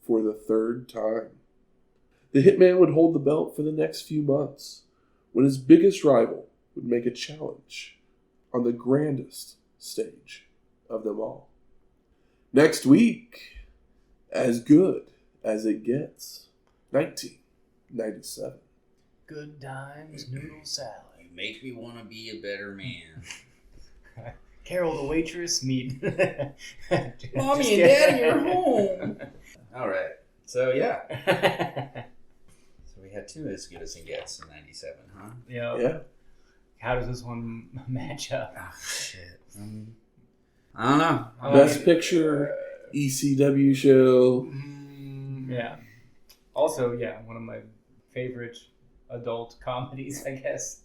for the third time. The Hitman would hold the belt for the next few months, when his biggest rival would make a challenge on the grandest stage of them all. Next week, As Good as It Gets, 1997. Good times, noodle salad. You make me want to be a better man. Carol the waitress, meet. Mommy and Daddy are home. All right. So, yeah. So we had 2 As Good as It Gets in 97, huh? Yeah. How does this one match up? Oh, shit. I don't know. Best Picture, ECW show. Yeah. Also, one of my favorite adult comedies, I guess.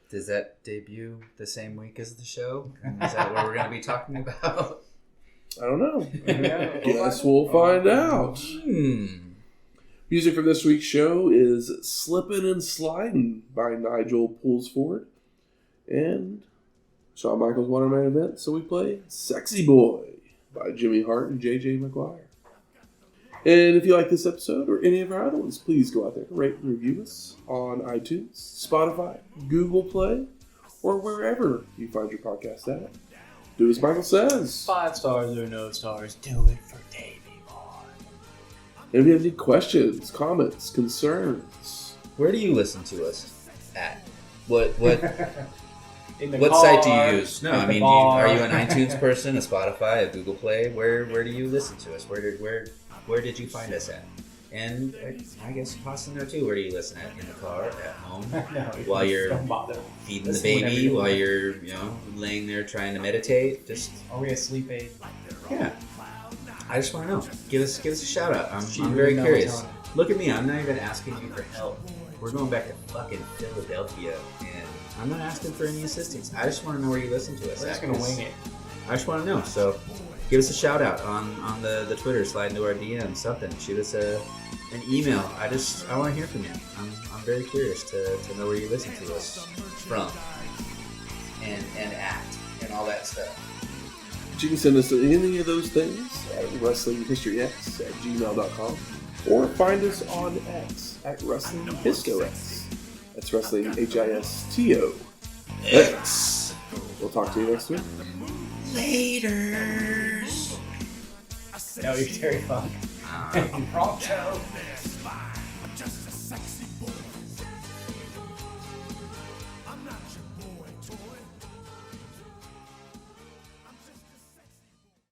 Does that debut the same week as the show? Is that what we're going to be talking about? I don't know. Guess we'll find out. Music for this week's show is Slippin and Slidin by Nigel Pulsford. And Shawn Michaels won our main event, so we play Sexy Boy by Jimmy Hart and JJ McGuire. And if you like this episode or any of our other ones, please go out there and rate and review us on iTunes, Spotify, Google Play, or wherever you find your podcast at. Do as Michael says. 5 stars or no stars, do it for Davey Boy. And if you have any questions, comments, concerns, Where do you listen to us at? What In the what car, site do you use? No, at I the mean, bar. are you an iTunes person, a Spotify, a Google Play? Where do you listen to us? Where did you find us at? And I guess toss in there too. Where do you listen at? In the car, at home, No, while you're don't bother. feeding the Listen whenever baby, you while want. you're laying there trying to meditate? Just Are we a sleep aid? yeah. I just want to know. Give us a shout out. I'm She very really knows curious. how Look at me. I'm not even asking you for help. We're going back to fucking Philadelphia, and I'm not asking for any assistance. I just want to know where you listen to us. We're just at, gonna 'cause wing it. I just want to know. So give us a shout out on the Twitter. Slide into our DM. Something. Shoot us an email. I want to hear from you. I'm very curious to know where you listen to us from and at and all that stuff. you can send us any of those things at WrestlingHistoryX@gmail.com or find us on X at WrestlingHistoX. That's Wrestling HISTO X. We'll talk to you next week. Laters. No, you're Terry Funk. Pronto.